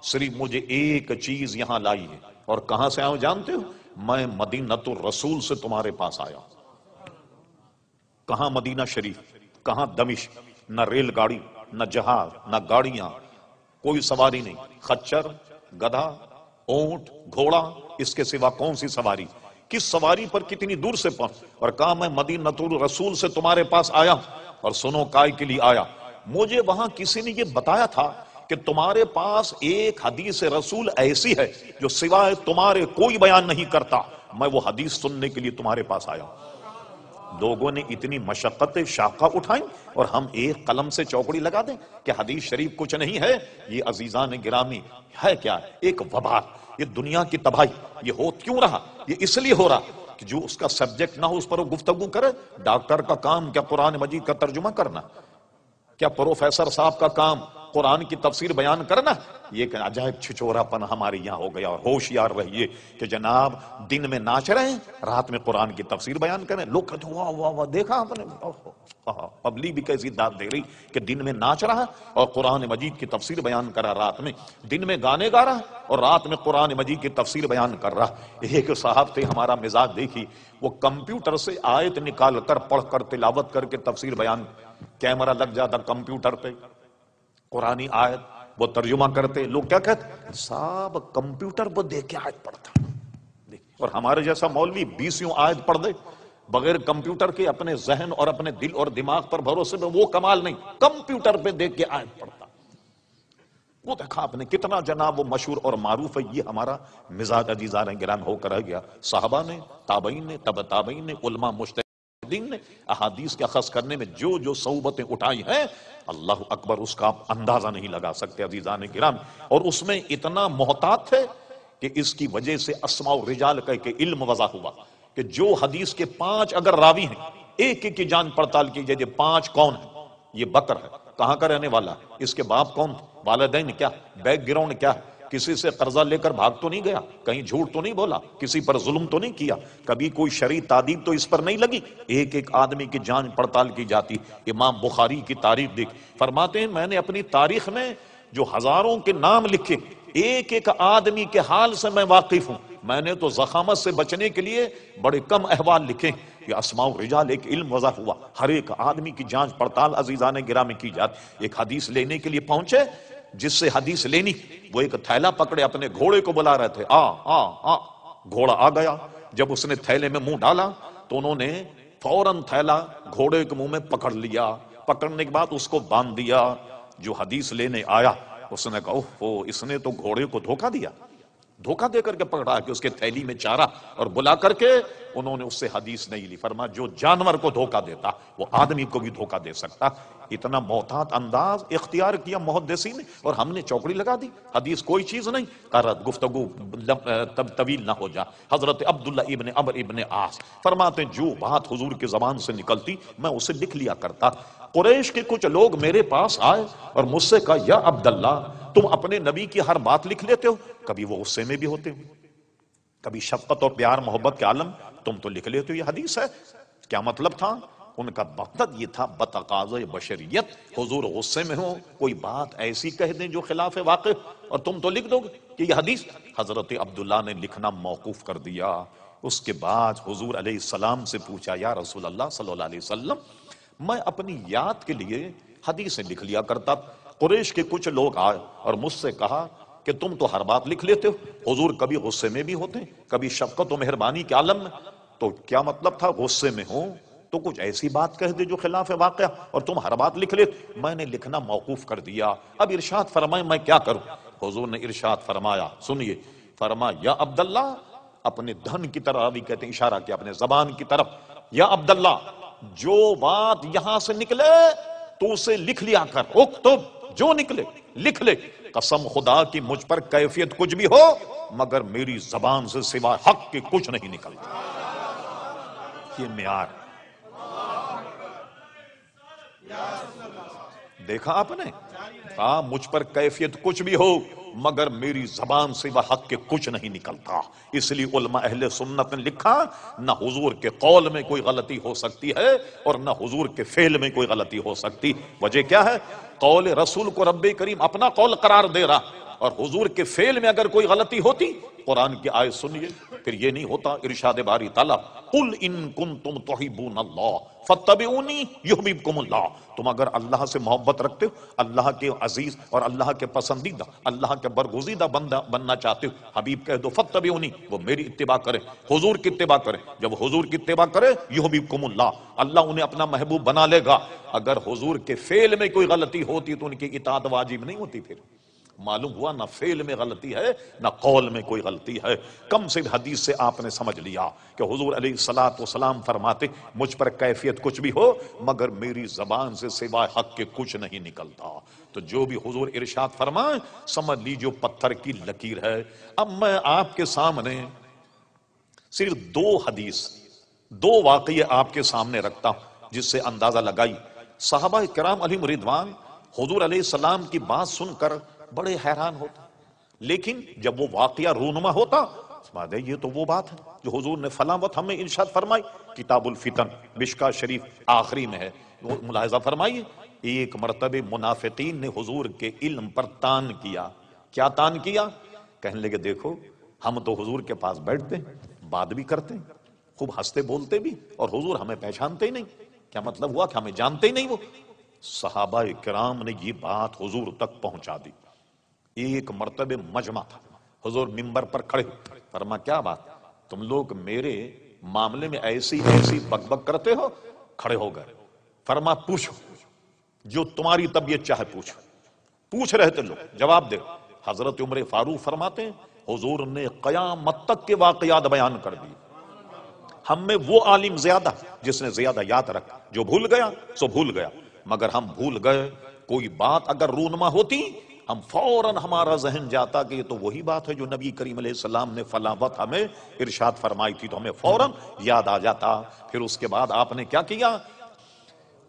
A: صرف مجھے ایک چیز یہاں لائی ہے، اور کہاں سے آیا جانتے ہو؟ میں مدینۃ الرسول سے تمہارے پاس آیا ہوں۔ کہاں مدینہ شریف، کہاں دمشق، نہ ریل گاڑی، نہ جہاز، نہ گاڑیاں، کوئی سواری نہیں، خچر، گدھا، اونٹ، گھوڑا، اس کے سوا کون سی سواری؟ کس سواری پر کتنی دور سے پہنچ، اور کہا میں مدینہ الرسول سے تمہارے پاس آیا، اور سنو کائے کے لیے آیا، مجھے وہاں کسی نے یہ بتایا تھا کہ تمہارے پاس ایک حدیث رسول ایسی ہے جو سوائے تمہارے کوئی بیان نہیں کرتا، میں وہ حدیث سننے کے لیے تمہارے پاس آیا ہوں۔ لوگوں نے اتنی مشقت شاقہ اٹھائیں اور ہم ایک قلم سے چوکڑی لگا دیں کہ حدیث شریف کچھ نہیں ہے۔ یہ عزیزان گرامی ہے کیا؟ ایک وبال، یہ دنیا کی تباہی۔ یہ ہو کیوں رہا؟ یہ اس لیے ہو رہا کہ جو اس کا سبجیکٹ نہ ہو اس پر وہ گفتگو کرے۔ ڈاکٹر کا کام کیا قرآن مجید کا ترجمہ کرنا؟ کیا پروفیسر صاحب کا کام قرآن کی تفسیر بیان کرنا؟ یہ کہ عجائب چھچورا پن ہمارے یہاں ہو گیا۔ اور ہوشیار رہیے کہ جناب دن میں ناچ رہے ہیں، رات میں قرآن کی تفسیر بیان کریں۔ لوگ کہتے ہیں واہ واہ واہ، دیکھا آپ نے پبلک بھی کیسی داد دے رہی کہ دن میں ناچ رہا اور قرآن مجید کی تفسیر بیان کرا، رات میں دن میں گانے گا رہا اور رات میں قرآن مجید کی تفسیر بیان کر رہا۔ ایک صاحب تھے، ہمارا مزاج دیکھی، وہ کمپیوٹر سے آیت نکال کر پڑھ کر تلاوت کر کے تفسیر بیان، کیمرہ لگ جاتا کمپیوٹر پہ، قرآنی آیت وہ ترجمہ کرتے۔ لوگ کیا کہتے؟ صاحب کمپیوٹر پر دیکھ کے آیت پڑھتا۔ اور ہمارے جیسا مولوی 20 آیت پڑھ دے بغیر کمپیوٹر کے، اپنے ذہن اور اپنے دل اور دماغ پر بھروسے میں، وہ کمال نہیں، کمپیوٹر پہ دیکھ کے آیت پڑھتا۔ وہ دیکھا آپ نے کتنا جناب وہ مشہور اور معروف ہے۔ یہ ہمارا مزاج عزیزان گرامی ہو کر رہ گیا۔ صحابہ نے، تابعین نے، تبع تابعین نے، علماء مجتہدین نے احادیث کے اخذ کرنے میں جو جو صعوبتیں اٹھائی ہیں، اللہ اکبر، اس کا آپ اندازہ نہیں لگا سکتے عزیزان گرامی۔ اور اس میں اتنا محتاط تھے کہ اس کی وجہ سے اسماء الرجال کہہ کے علم وضع ہوا کہ جو حدیث کے 5 اگر راوی ہیں، ایک ایک کی جان پڑتال کیجئے، یہ 5 کون ہیں؟ یہ بکر ہے، کہاں کا رہنے والا، اس کے باپ کون، والدین کیا، بیک گراؤنڈ کیا ہے، کسی سے قرضہ لے کر بھاگ تو نہیں گیا، کہیں جھوٹ تو نہیں بولا، کسی پر ظلم تو نہیں کیا، کبھی کوئی شرعی تعدیب تو اس پر نہیں لگی۔ ایک ایک آدمی کی جانچ پڑتال کی جاتی۔ امام بخاری کی تاریخ دیکھ، فرماتے ہیں میں نے اپنی تاریخ میں جو ہزاروں کے نام لکھے، ایک ایک آدمی کے حال سے میں واقف ہوں۔ میں نے تو زخامت سے بچنے کے لیے بڑے کم احوال لکھے۔ یہ اسماء الرجال ایک علم وضع ہوا، ہر ایک آدمی کی جانچ پڑتال عزیزان گرامی کی جاتی۔ ایک حدیث لینے کے لیے پہنچے، جس سے حدیث لینی، وہ ایک تھیلا پکڑے اپنے گھوڑے کو بلا رہے تھے، آ گھوڑا آ گیا۔ جب اس نے تھیلے میں منہ ڈالا تو انہوں نے فوراً تھیلا گھوڑے کے منہ میں پکڑ لیا، پکڑنے کے بعد اس کو باندھ دیا۔ جو حدیث لینے آیا اس نے کہا اوہ، اس نے تو گھوڑے کو دھوکہ دیا، دھوکہ دے کر کے پکڑا کہ اس کے تھیلی میں چارہ، اور بلا کر کے انہوں نے اس سے حدیث نہیں لی۔ فرما جو جانور کو دھوکہ دیتا وہ آدمی کو بھی دھوکہ دے سکتا۔ اتنا محتاط انداز اختیار کیا محدثین نے، اور ہم نے چوکڑی لگا دی، حدیث کوئی چیز نہیں۔ گفتگو طویل نہ ہو جا، حضرت عبداللہ ابن عمرو ابن عاص فرماتے ہیں جو بات حضور کی زبان سے نکلتی میں اسے لکھ لیا کرتا۔ قریش کے کچھ لوگ میرے پاس آئے اور مجھ سے کہا یا عبداللہ، تم اپنے نبی کی ہر بات لکھ لیتے ہو، کبھی وہ غصے میں بھی ہوتے ہو، کبھی شفقت اور پیار محبت کے عالم، تم تو لکھ لیتے ہو یہ حدیث ہے۔ کیا مطلب تھا ان کا؟ مقصد یہ تھا بتقاضۂ بشریت، حضور غصے میں ہو، کوئی بات ایسی کہہ دیں جو خلاف واقع، اور تم تو لکھ دو گے کہ یہ حدیث۔ حضرت عبداللہ نے لکھنا موقوف کر دیا۔ اس کے بعد حضور علیہ السلام سے پوچھا یا رسول اللہ صلی اللہ علیہ وسلم، میں اپنی یاد کے لیے حدیثیں لکھ لیا کرتا، قریش کے کچھ لوگ آئے اور مجھ سے کہا کہ تم تو ہر بات لکھ لیتے ہو، حضور کبھی غصے میں بھی ہوتے ہیں، کبھی شفقت و مہربانی کے عالم میں، تو کیا مطلب تھا غصے میں ہو تو کچھ ایسی بات کہہ دے جو خلاف واقعہ، اور تم ہر بات لکھ لیتے۔ میں نے لکھنا موقوف کر دیا۔ اب ارشاد فرمائے میں کیا کروں؟ حضور نے ارشاد فرمایا، سنیے، فرمایا یا عبداللہ، اپنے دھن کی طرف، ابھی کہتے ہیں اشارہ کیا اپنے زبان کی طرف، یا عبداللہ جو بات یہاں سے نکلے تو اسے لکھ لیا کر، اکتب، جو نکلے لکھ لے، قسم خدا کی مجھ پر کیفیت کچھ بھی ہو مگر میری زبان سے سوا حق کے کچھ نہیں نکلتا۔ یہ معیار دیکھا آپ نے؟ کہا مجھ پر کیفیت کچھ بھی ہو مگر میری زبان سے وہ حق کے کچھ نہیں نکلتا۔ اس لیے علماء اہل سنت نے لکھا نہ حضور کے قول میں کوئی غلطی ہو سکتی ہے اور نہ حضور کے فعل میں کوئی غلطی ہو سکتی۔ وجہ کیا ہے؟ قول رسول کو رب کریم اپنا قول قرار دے رہا، اور حضور کے فعل میں اگر کوئی غلطی ہوتی قرآن کی آیت سنیے، پھر یہ نہیں ہوتا ارشاد باری تعالیٰ قل ان کنتم تحبون اللہ فاتبعونی یحببکم اللہ، تم اگر اللہ سے محبت رکھتے ہو، اللہ کے عزیز اور اللہ کے پسندیدہ، اللہ کے برگزیدہ بندہ بننا چاہتے ہو، حبیب کہہ دو فاتبعونی، وہ میری اتباع کرے، حضور کی اتباع کرے، جب حضور کی اتباع کرے یحببکم اللہ، اللہ انہیں اپنا محبوب بنا لے گا۔ اگر حضور کے فعل میں کوئی غلطی ہوتی تو ان کی اطاعت واجب نہیں ہوتی۔ پھر معلوم ہوا نہ فعل میں غلطی ہے نہ قول میں کوئی غلطی ہے۔ کم سے حدیث سے آپ نے سمجھ لیا کہ حضور علیہ الصلوۃ والسلام فرماتے مجھ پر کیفیت کچھ بھی ہو مگر میری زبان سے سوائے حق کے کچھ نہیں نکلتا۔ تو جو بھی حضور ارشاد فرمائے سمجھ لیجیے پتھر کی لکیر ہے۔ اب میں آپ کے سامنے صرف دو حدیث، دو واقعے آپ کے سامنے رکھتا ہوں جس سے اندازہ لگائی۔ صحابہ کرام علیہم رضوان حضور علیہ السلام کی بات سن کر بڑے حیران ہوتا، لیکن جب وہ واقعہ رونما ہوتا یہ تو وہ بات ہے جو حضور نے فلاں وقت ہمیں ارشاد فرمائی۔ کتاب الفتن مشکاۃ شریف آخری میں ہے، وہ ملاحظہ فرمائیے، ایک مرتبہ منافقین نے حضور کے علم پر تان کیا۔ کیا تان کیا؟ کہنے لگے دیکھو ہم تو حضور کے پاس بیٹھتے ہیں، بات بھی کرتے ہیں، خوب ہنستے بولتے بھی، اور حضور ہمیں پہچانتے ہی نہیں۔ کیا مطلب ہوا کہ ہمیں جانتے ہی نہیں وہ؟ صحابہ کرام نے یہ بات حضور تک پہنچا دی۔ ایک مرتبہ مجمع تھا، حضور منبر پر کھڑے، فرما کیا بات تم لوگ میرے معاملے میں ایسی بک بک کرتے ہو؟ کھڑے ہو گئے، فرما پوچھو جو تمہاری طبیعت چاہے پوچھو۔ پوچھ رہے تھے لوگ، جواب دے۔ حضرت عمر فاروق فرماتے ہیں حضور نے قیامت تک کے واقعات بیان کر دیے۔ ہم میں وہ عالم زیادہ جس نے زیادہ یاد رکھا، جو بھول گیا سو بھول گیا، مگر ہم بھول گئے کوئی بات اگر رونما ہوتی ہم فوراً ہمارا ذہن جاتا کہ یہ تو وہی بات ہے جو نبی کریم علیہ السلام نے فلاں وقت ہمیں ارشاد فرمائی تھی، تو ہمیں فوراً یاد آ جاتا۔ پھر اس کے بعد آپ نے کیا کیا؟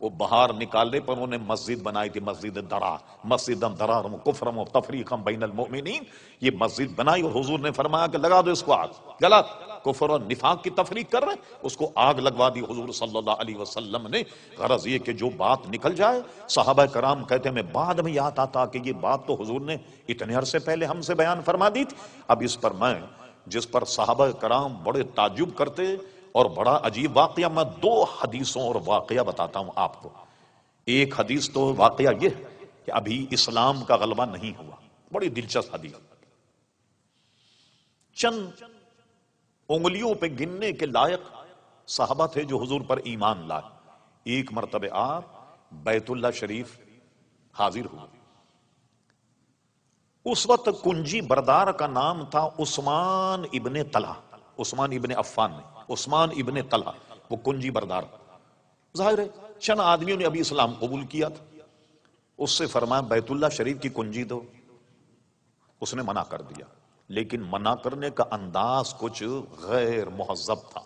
A: وہ باہر نکالنے پر انہوں نے مسجد بنائی تھی، مسجد درار، مسجد درار کفرم و تفریقم بین المؤمنین، یہ مسجد بنائی اور حضور نے فرمایا کہ لگا دو اس کو آگ۔ غلط، کفر اور نفاق کی تفریق کر رہے ہیں، اس کو آگ لگوا دی حضور صلی اللہ علیہ وسلم نے۔ غرض یہ کہ جو بات نکل جائے، صحابہ کرام کہتے ہیں میں بعد میں یاد آتا کہ یہ بات تو حضور نے اتنے عرصے پہلے ہم سے بیان فرما دی تھی۔ اب اس پر میں جس پر صحابہ کرام بڑے تعجب کرتے اور بڑا عجیب واقعہ، میں دو حدیثوں اور واقعہ بتاتا ہوں آپ کو۔ ایک حدیث تو واقعہ یہ ہے کہ ابھی اسلام کا غلبہ نہیں ہوا، بڑی دلچسپ حدیث، چند انگلیوں پہ گننے کے لائق صحابہ تھے جو حضور پر ایمان لائے۔ ایک مرتبہ آپ بیت اللہ شریف حاضر ہوئے، اس وقت کنجی بردار کا نام تھا عثمان ابن طلحہ، عثمان ابن عفان نے، عثمان ابن طلحہ وہ کنجی بردار۔ ظاہر ہے چند آدمیوں نے ابھی اسلام قبول کیا تھا، اس سے فرمایا بیت اللہ شریف کی کنجی دو، اس نے منع کر دیا، لیکن منع کرنے کا انداز کچھ غیر مہذب تھا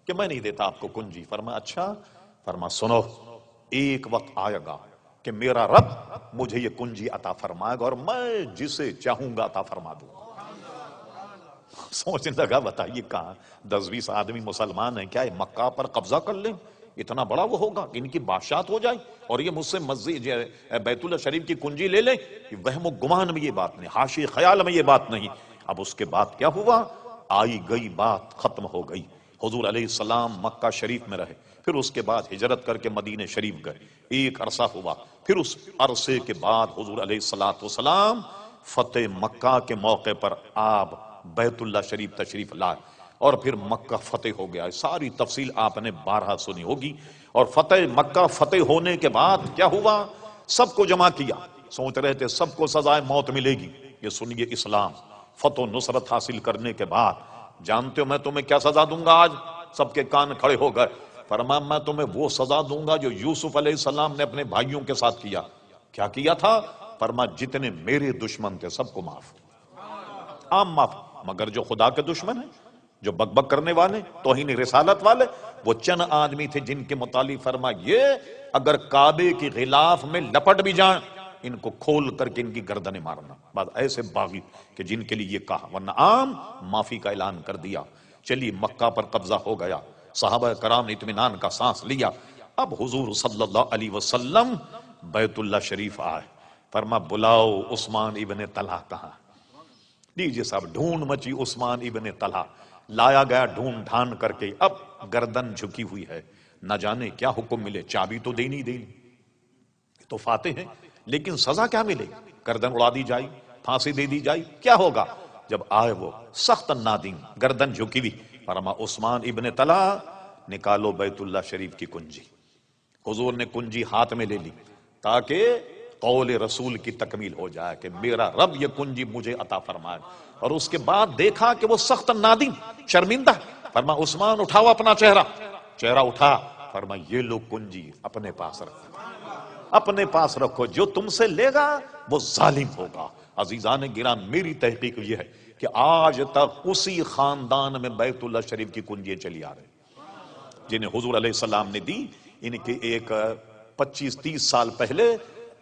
A: کہ میں نہیں دیتا آپ کو کنجی۔ فرمایا اچھا، فرمایا سنو ایک وقت آئے گا کہ میرا رب مجھے یہ کنجی عطا فرمائے گا اور میں جسے چاہوں گا عطا فرما دوں گا۔ سوچنے لگا بتائیے کہاں 10-20 آدمی مسلمان ہیں، کیا یہ مکہ پر قبضہ کر لیں؟ اتنا بڑا وہ ہوگا کہ ان کی بادشاہت ہو جائے اور یہ مجھ سے مسجد بیت اللہ شریف کی کنجی لے لیں؟ وہم و گمان میں یہ بات نہیں، حاشی خیال میں یہ بات نہیں۔ اب اس کے بعد کیا ہوا؟ آئی گئی بات ختم ہو گئی۔ حضور علیہ السلام مکہ شریف میں رہے، پھر اس کے بعد ہجرت کر کے مدینہ شریف گئے، ایک عرصہ ہوا، پھر اس عرصے کے بعد حضور علیہ السلام فتح مکہ کے موقع پر آپ بیت اللہ شریف تشریف لائے اور پھر مکہ فتح ہو گیا۔ ساری تفصیل آپ نے بارہا سنی ہوگی۔ اور فتح مکہ فتح ہونے کے بعد کیا ہوا؟ سب کو جمع کیا، سوچ رہے تھے سب کو سزائے موت ملے گی، یہ سنیے اسلام فتح و نصرت حاصل کرنے کے بعد جانتے ہو میں تمہیں کیا سزا دوں گا؟ آج سب کے کان کھڑے ہو گئے۔ فرمایا میں تمہیں وہ سزا دوں گا جو یوسف علیہ السلام نے اپنے بھائیوں کے ساتھ کیا۔ کیا کیا تھا؟ فرمایا جتنے میرے دشمن تھے سب کو معاف، عام معاف، مگر جو خدا کے دشمن ہیں، جو بک بک کرنے والے، توہین رسالت والے، وہ چند آدمی تھے جن کے متعلق فرمایا یہ اگر کعبے کی غلاف میں لپٹ بھی جائیں ان کو کھول کر کے ان کی گردنیں مارنا۔ بعد ایسے باغی کہ جن کے لیے یہ کہا، ورنہ عام معافی کا اعلان کر دیا۔ چلیے مکہ پر قبضہ ہو گیا، صحابہ کرام نے اطمینان کا سانس لیا۔ اب حضور صلی اللہ علیہ وسلم بیت اللہ شریف آئے، فرما بلاؤ عثمان ابن طلحہ کہاں؟ لیجیے صاحب، ڈھونڈ مچی عثمان ابن طلحہ، لایا گیا ڈھونڈ ڈھان کر کے، اب گردن جھکی ہوئی ہے، نہ جانے کیا حکم ملے، چابی تو دینی تو فاتح ہیں، لیکن سزا کیا ملے؟ گردن اڑا دی جائے، پھانسی دے دی جائے، کیا ہوگا؟ جب آئے وہ سخت نادم، گردن جھکی ہوئی، فرما عثمان ابن طلحہ نکالو بیت اللہ شریف کی کنجی۔ حضور نے کنجی ہاتھ میں لے لی تاکہ قول رسول کی تکمیل ہو جائے کہ میرا رب یہ کنجی مجھے عطا فرمائے۔ اور اس کے بعد دیکھا کہ وہ سخت نادم، شرمندہ، فرما عثمان اٹھاؤ اپنا چہرہ، چہرہ اٹھا، فرما یہ لو کنجی اپنے پاس رکھو، اپنے پاس رکھو، جو تم سے لے گا وہ ظالم ہوگا۔ عزیزان گرامی، میری تحقیق یہ ہے کہ آج تک اسی خاندان میں بیت اللہ شریف کی کنجیاں چلی آ رہی جنہیں حضور علیہ السلام نے دی۔ ان کے ایک 25-30 سال پہلے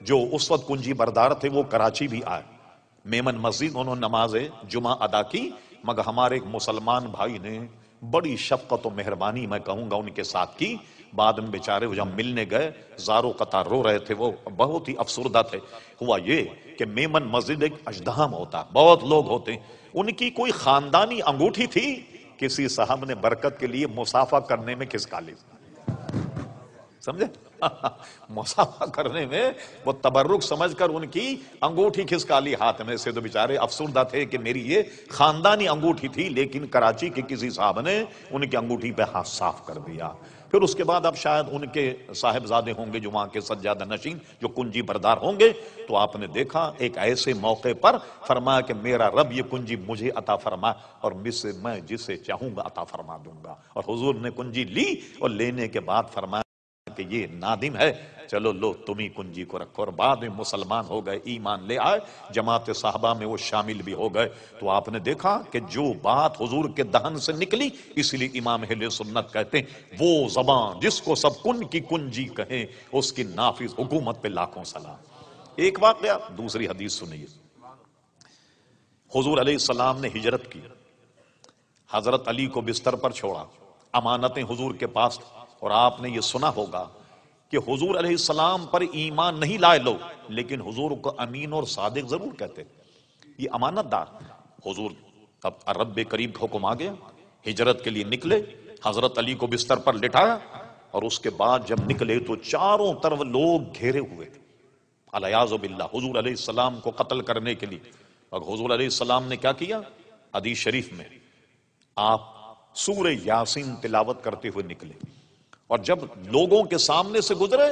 A: جو اس وقت کنجی بردار تھے وہ کراچی بھی آئے، میمن مسجد انہوں نے نماز جمعہ ادا کی، مگر ہمارے ایک مسلمان بھائی نے بڑی شفقت و مہربانی میں کہوں گا ان کے ساتھ کی۔ بعد میں بیچارے جب ملنے گئے زارو قطار رو رہے تھے، وہ بہت ہی افسردہ تھے۔ ہوا یہ کہ میمن مسجد ایک اژدہام ہوتا، بہت لوگ ہوتے، ان کی کوئی خاندانی انگوٹھی تھی، کسی صاحب نے برکت کے لیے مسافہ کرنے میں کھسکا لی، سمجھے؟ مسافہ کرنے میں وہ تبرک سمجھ کر ان کی انگوٹھی کھسکا لی ہاتھ میں سے، تو بیچارے افسردہ تھے کہ میری یہ خاندانی انگوٹھی تھی، لیکن کراچی کے کسی صاحب نے ان کی انگوٹھی پہ ہاتھ صاف کر دیا۔ پھر اس کے بعد اب شاید ان کے صاحبزادے ہوں گے جو وہاں کے سجادہ نشین، جو کنجی بردار ہوں گے، تو آپ نے دیکھا ایک ایسے موقع پر فرمایا کہ میرا رب یہ کنجی مجھے عطا فرما اور میں جسے چاہوں گا عطا فرما دوں گا۔ اور حضور نے کنجی لی اور لینے کے بعد فرمایا کہ یہ نادم ہے، چلو لو تم ہی کنجی کو رکھو۔ اور بعد میں مسلمان ہو گئے، ایمان لے آئے، جماعت صحابہ میں وہ شامل بھی ہو گئے۔ تو آپ نے دیکھا کہ جو بات حضور کے دہن سے نکلی، اس لیے امام اہل سنت کہتے ہیں وہ زبان جس کو سب کن کی کنجی کہیں، اس کی نافذ حکومت پہ لاکھوں سلام۔ ایک واقعہ، دوسری حدیث سنیے۔ حضور علیہ السلام نے ہجرت کی، حضرت علی کو بستر پر چھوڑا، امانتیں حضور کے پاس تھیں، اور آپ نے یہ سنا ہوگا کہ حضور علیہ السلام پر ایمان نہیں لائے لوگ، لیکن حضور کو امین اور صادق ضرور کہتے، یہ امانت دار۔ حضور اب رب کریم کا حکم آ گیا، ہجرت کے لیے نکلے، حضرت علی کو بستر پر لٹایا، اور اس کے بعد جب نکلے تو چاروں طرف لوگ گھیرے ہوئے تھے الیاذ باللہ حضور علیہ السلام کو قتل کرنے کے لیے۔ اور حضور علیہ السلام نے کیا کیا؟ حدیث شریف میں آپ سورہ یاسین تلاوت کرتے ہوئے نکلے، اور جب لوگوں کے سامنے سے گزرے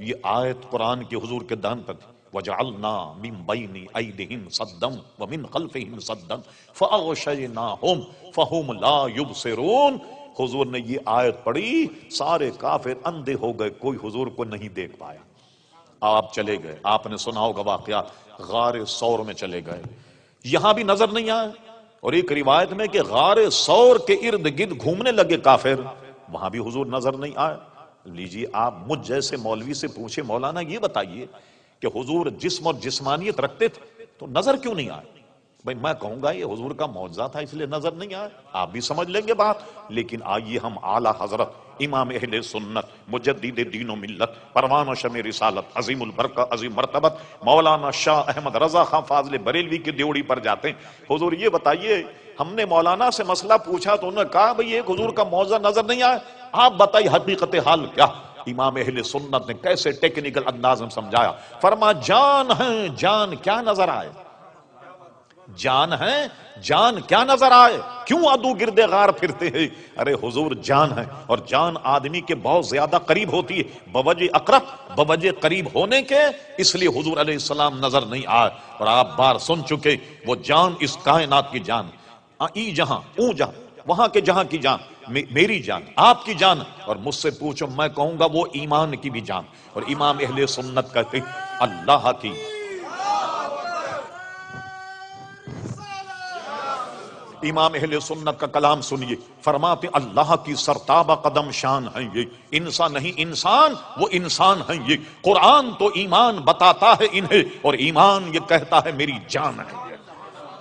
A: یہ آیت قرآن کی حضور کے دہن پر تھی، وَجَعَلْنَا مِن بَيْنِ أَيْدِهِمْ سَدًّا وَمِن خَلْفِهِمْ سَدًّا فَأَغْشَيْنَاهُمْ فَهُمْ لَا يُبْصِرُونَ۔ حضور نے یہ آیت پڑھی، سارے کافر اندھے ہو گئے، کوئی حضور کو نہیں دیکھ پایا۔ آپ چلے گئے، آپ نے سنا ہوگا واقعہ، غار ثور میں چلے گئے، یہاں بھی نظر نہیں آئے، اور ایک روایت میں کہ غار ثور کے ارد گرد گھومنے لگے کافر، وہاں بھی حضور نظر نہیں آئے۔ لیجیے آپ مجھ جیسے مولوی سے پوچھے مولانا یہ بتائیے کہ حضور جسم اور جسمانیت رکھتے تھے تو نظر کیوں نہیں آئے؟ بھائی میں کہوں گا یہ حضور کا معجزہ تھا اس لیے نظر نہیں آئے، آپ بھی سمجھ لیں گے بات۔ لیکن آئیے ہم اعلیٰ حضرت امام اہل سنت مجدد دین و ملت پروانہ شمع رسالت عظیم البرکہ عظیم مرتبت مولانا شاہ احمد رضا خان فاضل بریلوی کی دیوڑی پر جاتے ہیں۔ حضور یہ بتائیے، ہم نے مولانا سے مسئلہ پوچھا تو انہوں نے کہا بھئی ایک حضور کا معجزہ نظر نہیں آیا، آپ بتائیے حقیقت حال کیا؟ امام اہل سنت نے کیسے ٹیکنیکل انداز میں سمجھایا، فرما جان ہے، جان کیا نظر آئے، جان ہے، جان کیا نظر آئے، کیوں عدو گرد غار پھرتے ہیں؟ ارے حضور جان ہے، اور جان آدمی کے بہت زیادہ قریب ہوتی ہے، بوجہ اقرب، بوجہ قریب ہونے کے، اس لیے حضور علیہ السلام نظر نہیں آئے۔ اور آپ بار سن چکے وہ جان اس کائنات کی جان، ای جہاں او جہاں، وہاں کے جہاں کی جان، میری جان، آپ کی جان، اور مجھ سے پوچھو میں کہوں گا وہ ایمان کی بھی جان۔ اور امام اہل سنت کہتے ہیں اللہ کی، امام اہل سنت کا کلام سنیے، فرماتے اللہ کی سرتابہ قدم شان ہیں یہ، انسان نہیں انسان، وہ انسان ہیں یہ، قرآن تو ایمان بتاتا ہے انہیں، اور ایمان یہ کہتا ہے میری جان ہے۔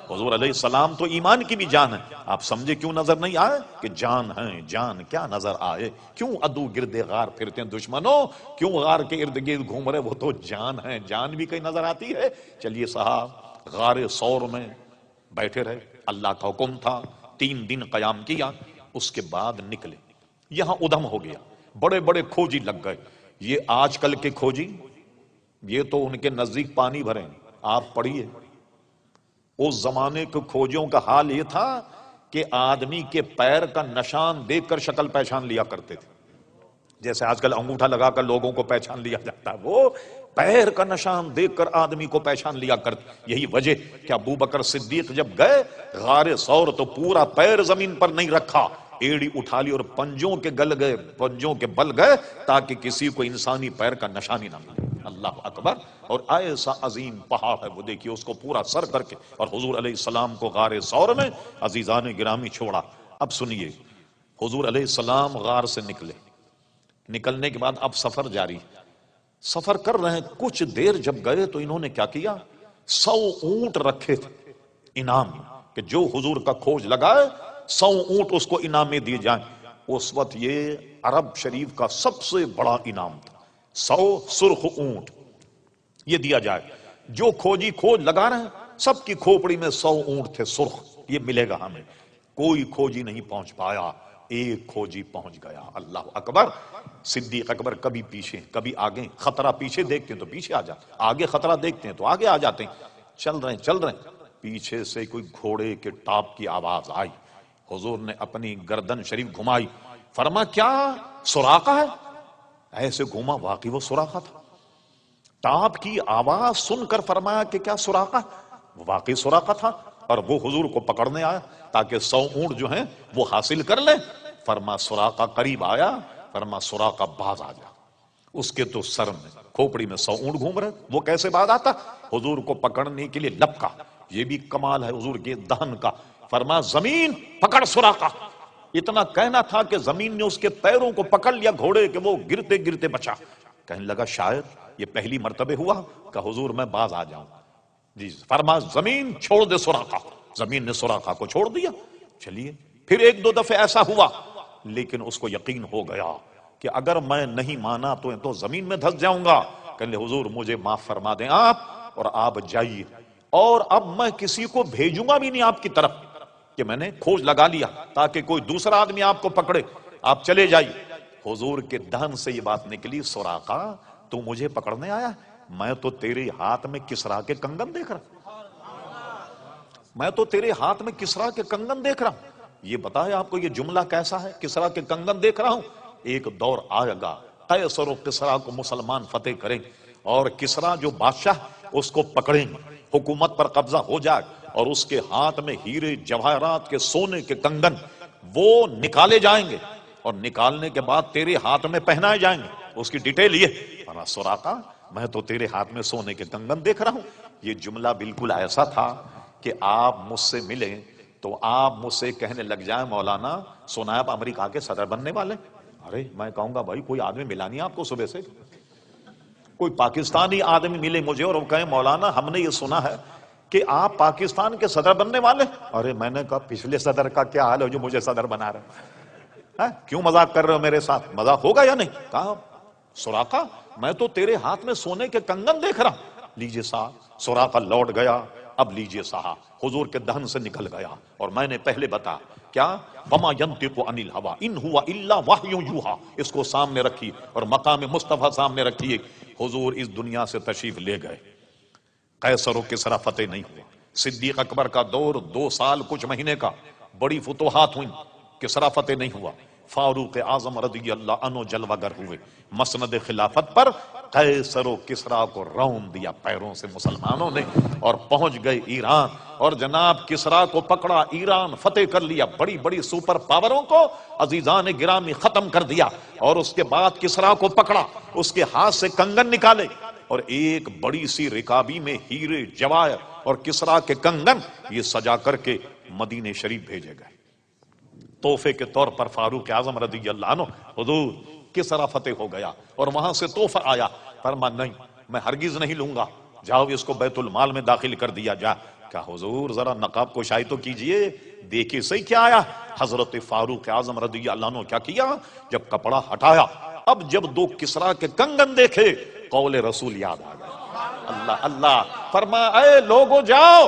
A: حضور علیہ السلام تو ایمان کی بھی جان ہے، آپ سمجھے کیوں نظر نہیں آئے؟ کہ جان ہے، جان کیا نظر آئے، کیوں عدو گرد غار پھرتے ہیں دشمنوں، کیوں غار کے ارد گرد گھوم رہے، وہ تو جان ہے، جان بھی کہیں نظر آتی ہے۔ چلیے صاحب غار ثور میں بیٹھے رہے، اللہ کا حکم تھا، 3 دن قیام کیا، اس کے بعد نکلے۔ یہاں ادھم ہو گیا، بڑے بڑے کھوجی لگ گئے۔ یہ آج کل کے کھوجی، یہ تو ان کے نزدیک پانی بھریں۔ آپ پڑھیے اس زمانے کے کھوجیوں کا حال یہ تھا کہ آدمی کے پیر کا نشان دیکھ کر شکل پہچان لیا کرتے تھے، جیسے آج کل انگوٹھا لگا کر لوگوں کو پہچان لیا جاتا ہے، وہ پیر کا نشان دیکھ کر آدمی کو پہچان لیا کرتے۔ یہی وجہ کہ ابو بکر صدیق جب گئے غار ثور تو پورا پیر زمین پر نہیں رکھا، ایڑی اٹھا لی اور پنجوں کے گل گئے، پنجوں کے بل گئے، تاکہ کسی کو انسانی پیر کا نشانی نہ ملے۔ اللہ اکبر۔ اور ایسا عظیم پہاڑ ہے وہ، دیکھیے اس کو پورا سر کر کے، اور حضور علیہ السلام کو غار ثور میں عزیزان گرامی چھوڑا۔ اب سنیے، حضور علیہ السلام غار سے نکلے، نکلنے کے بعد اب سفر جاری، سفر کر رہے ہیں۔ کچھ دیر جب گئے تو انہوں نے کیا کیا، 100 اونٹ رکھے تھے انعام، کہ جو حضور کا کھوج لگائے 100 اونٹ اس کو انعام میں دیے جائیں۔ اس وقت یہ عرب شریف کا سب سے بڑا انعام تھا، 100 سرخ اونٹ یہ دیا جائے۔ جو کھوجی کھوج لگا رہے ہیں سب کی کھوپڑی میں 100 اونٹ تھے سرخ، یہ ملے گا ہمیں۔ کوئی کھوجی نہیں پہنچ پایا، ایک کھوجی پہنچ گیا۔ اللہ اکبر۔ صدیق اکبر کبھی پیچھے کبھی آگے، خطرہ پیچھے دیکھتے ہیں تو پیچھے آ جاتے، آگے خطرہ دیکھتے ہیں تو آگے آ جاتے ہیں۔ چل رہے ہیں، پیچھے سے کوئی گھوڑے کے ٹاپ کی آواز آئی۔ حضور نے اپنی گردن شریف گھمائی، فرما کیا سراقہ ہے؟ ایسے گھوما، واقعی وہ سراقہ تھا۔ ٹاپ کی آواز سن کر فرمایا کہ کیا سراقہ؟ واقعی سراقہ تھا، اور وہ حضور کو پکڑنے آیا تاکہ 100 اونٹ جو ہیں وہ حاصل کر لیں۔ فرما سراقہ قریب آیا، فرما سراقہ باز آ جا۔ اس کے تو سر میں کھوپڑی میں 100 اونٹ گھوم رہے، وہ کیسے باز آتا؟ حضور کو پکڑنے کے لیے لپکا، یہ بھی کمال ہے حضور کے دہن کا۔ فرما زمین پکڑ سراقہ، اتنا کہنا تھا کہ زمین نے اس کے پیروں کو پکڑ لیا گھوڑے کے، وہ گرتے گرتے بچا۔ کہنے لگا شاید یہ پہلی مرتبہ ہوا کہ حضور میں باز آ جاؤں۔ جی فرما زمین چھوڑ دے سراقہ، زمین نے سراقہ کو چھوڑ دیا۔ چلیے پھر 1-2 دفعہ ایسا ہوا، لیکن اس کو یقین ہو گیا کہ اگر میں نہیں مانا تو زمین میں دھس جاؤں گا۔ کہنے حضور مجھے معاف فرما دیں آپ، اور آپ جائیے، اور اب میں کسی کو بھیجوں گا بھی نہیں آپ کی طرف کہ میں نے کھوج لگا لیا، تاکہ کوئی دوسرا آدمی آپ کو پکڑے، آپ چلے جائیے۔ حضور کے دہن سے یہ بات نکلی، سراقہ تو مجھے پکڑنے آیا؟ میں تو تیرے ہاتھ میں کسرا کے کنگن دیکھ رہا، میں تو تیرے ہاتھ میں کسرا کے کنگن دیکھ رہا ہوں۔ یہ بتائے آپ کو یہ جملہ کیسا ہے، کسرا کے کنگن دیکھ رہا ہوں؟ ایک دور آئے گا قیصر و کسرا کو مسلمان فتح کریں، اور کسرا جو بادشاہ اس کو پکڑیں، حکومت پر قبضہ ہو جائے، اور اس کے ہاتھ میں ہیرے جواہرات کے سونے کے کنگن وہ نکالے جائیں گے، اور نکالنے کے بعد تیرے ہاتھ میں پہنائے جائیں گے۔ اس کی ڈیٹیل یہ، سراقہ میں تو تیرے ہاتھ میں سونے کے کنگن دیکھ رہا ہوں۔ یہ جملہ بالکل ایسا تھا کہ آپ مجھ سے ملیں تو آپ مجھ سے کہنے لگ جائیں مولانا سنا آپ امریکہ کے صدر بننے والے۔ ارے میں کہوں گا بھائی کوئی آدمی ملا نہیں آپ کو صبح سے، کوئی پاکستانی آدمی ملے مجھے اور وہ کہیں مولانا ہم نے یہ سنا ہے کہ آپ پاکستان کے صدر بننے والے۔ ارے میں نے کہا پچھلے صدر کا کیا حال ہے جو مجھے صدر بنا رہے ہیں؟ کیوں مذاق کر رہے ہو میرے ساتھ؟ مذاق ہوگا یا نہیں؟ کہا سراقہ میں تو تیرے ہاتھ میں سونے کے کنگن دیکھ رہا۔ لیجئے صاحب، سراقہ لوٹ گیا۔ اب لیجئے صاحب، حضور کے دہن سے نکل گیا، اور میں نے پہلے بتا کیا وما ينطق عن الهوى ان هو الا وحی یوحى، اس کو سامنے رکھی اور مقام مصطفیٰ سامنے رکھیے۔ حضور اس دنیا سے تشریف لے گئے، قیصر و کسریٰ فتح نہیں ہوئے۔ صدیق اکبر کا دور 2 سال کچھ مہینے کا، بڑی فتوحات ہوئیں، کسریٰ فتح نہیں ہوا۔ فاروق اعظم رضی اللہ عنہ جلوہ گر ہوئے، مسند خلافت پر قیصر و کسریٰ کو رون دیا پیروں سے مسلمانوں نے، اور پہنچ گئے ایران، اور جناب کسریٰ کو پکڑا، ایران فتح کر لیا، بڑی بڑی سپر پاوروں کو عزیزان گرامی ختم کر دیا۔ اور اس کے بعد کسریٰ کو پکڑا، اس کے ہاتھ سے کنگن نکالے، اور ایک بڑی سی رکابی میں ہیرے جواہر اور کسریٰ کے کنگن یہ سجا کر کے مدینہ شریف بھیجے گئے تحفے کے طور پر۔ فاروق اعظم رضی اللہ عنہ، حضور کسریٰ فتح ہو گیا، اور وہاں سے تحفہ آیا، فرما نہیں میں ہرگز نہیں لوں گا، جاؤ اس کو بیت المال میں داخل کر دیا جا۔ کہا حضور ذرا نقاب کشائی تو کیجئے، دیکھیے صحیح کیا آیا۔ حضرت فاروق اعظم رضی اللہ عنہ کیا کیا، جب کپڑا ہٹایا، اب جب 2 کسریٰ کے کنگن دیکھے، قول رسول یاد آ گیا۔ اللہ اللہ، فرما اے لوگو جاؤ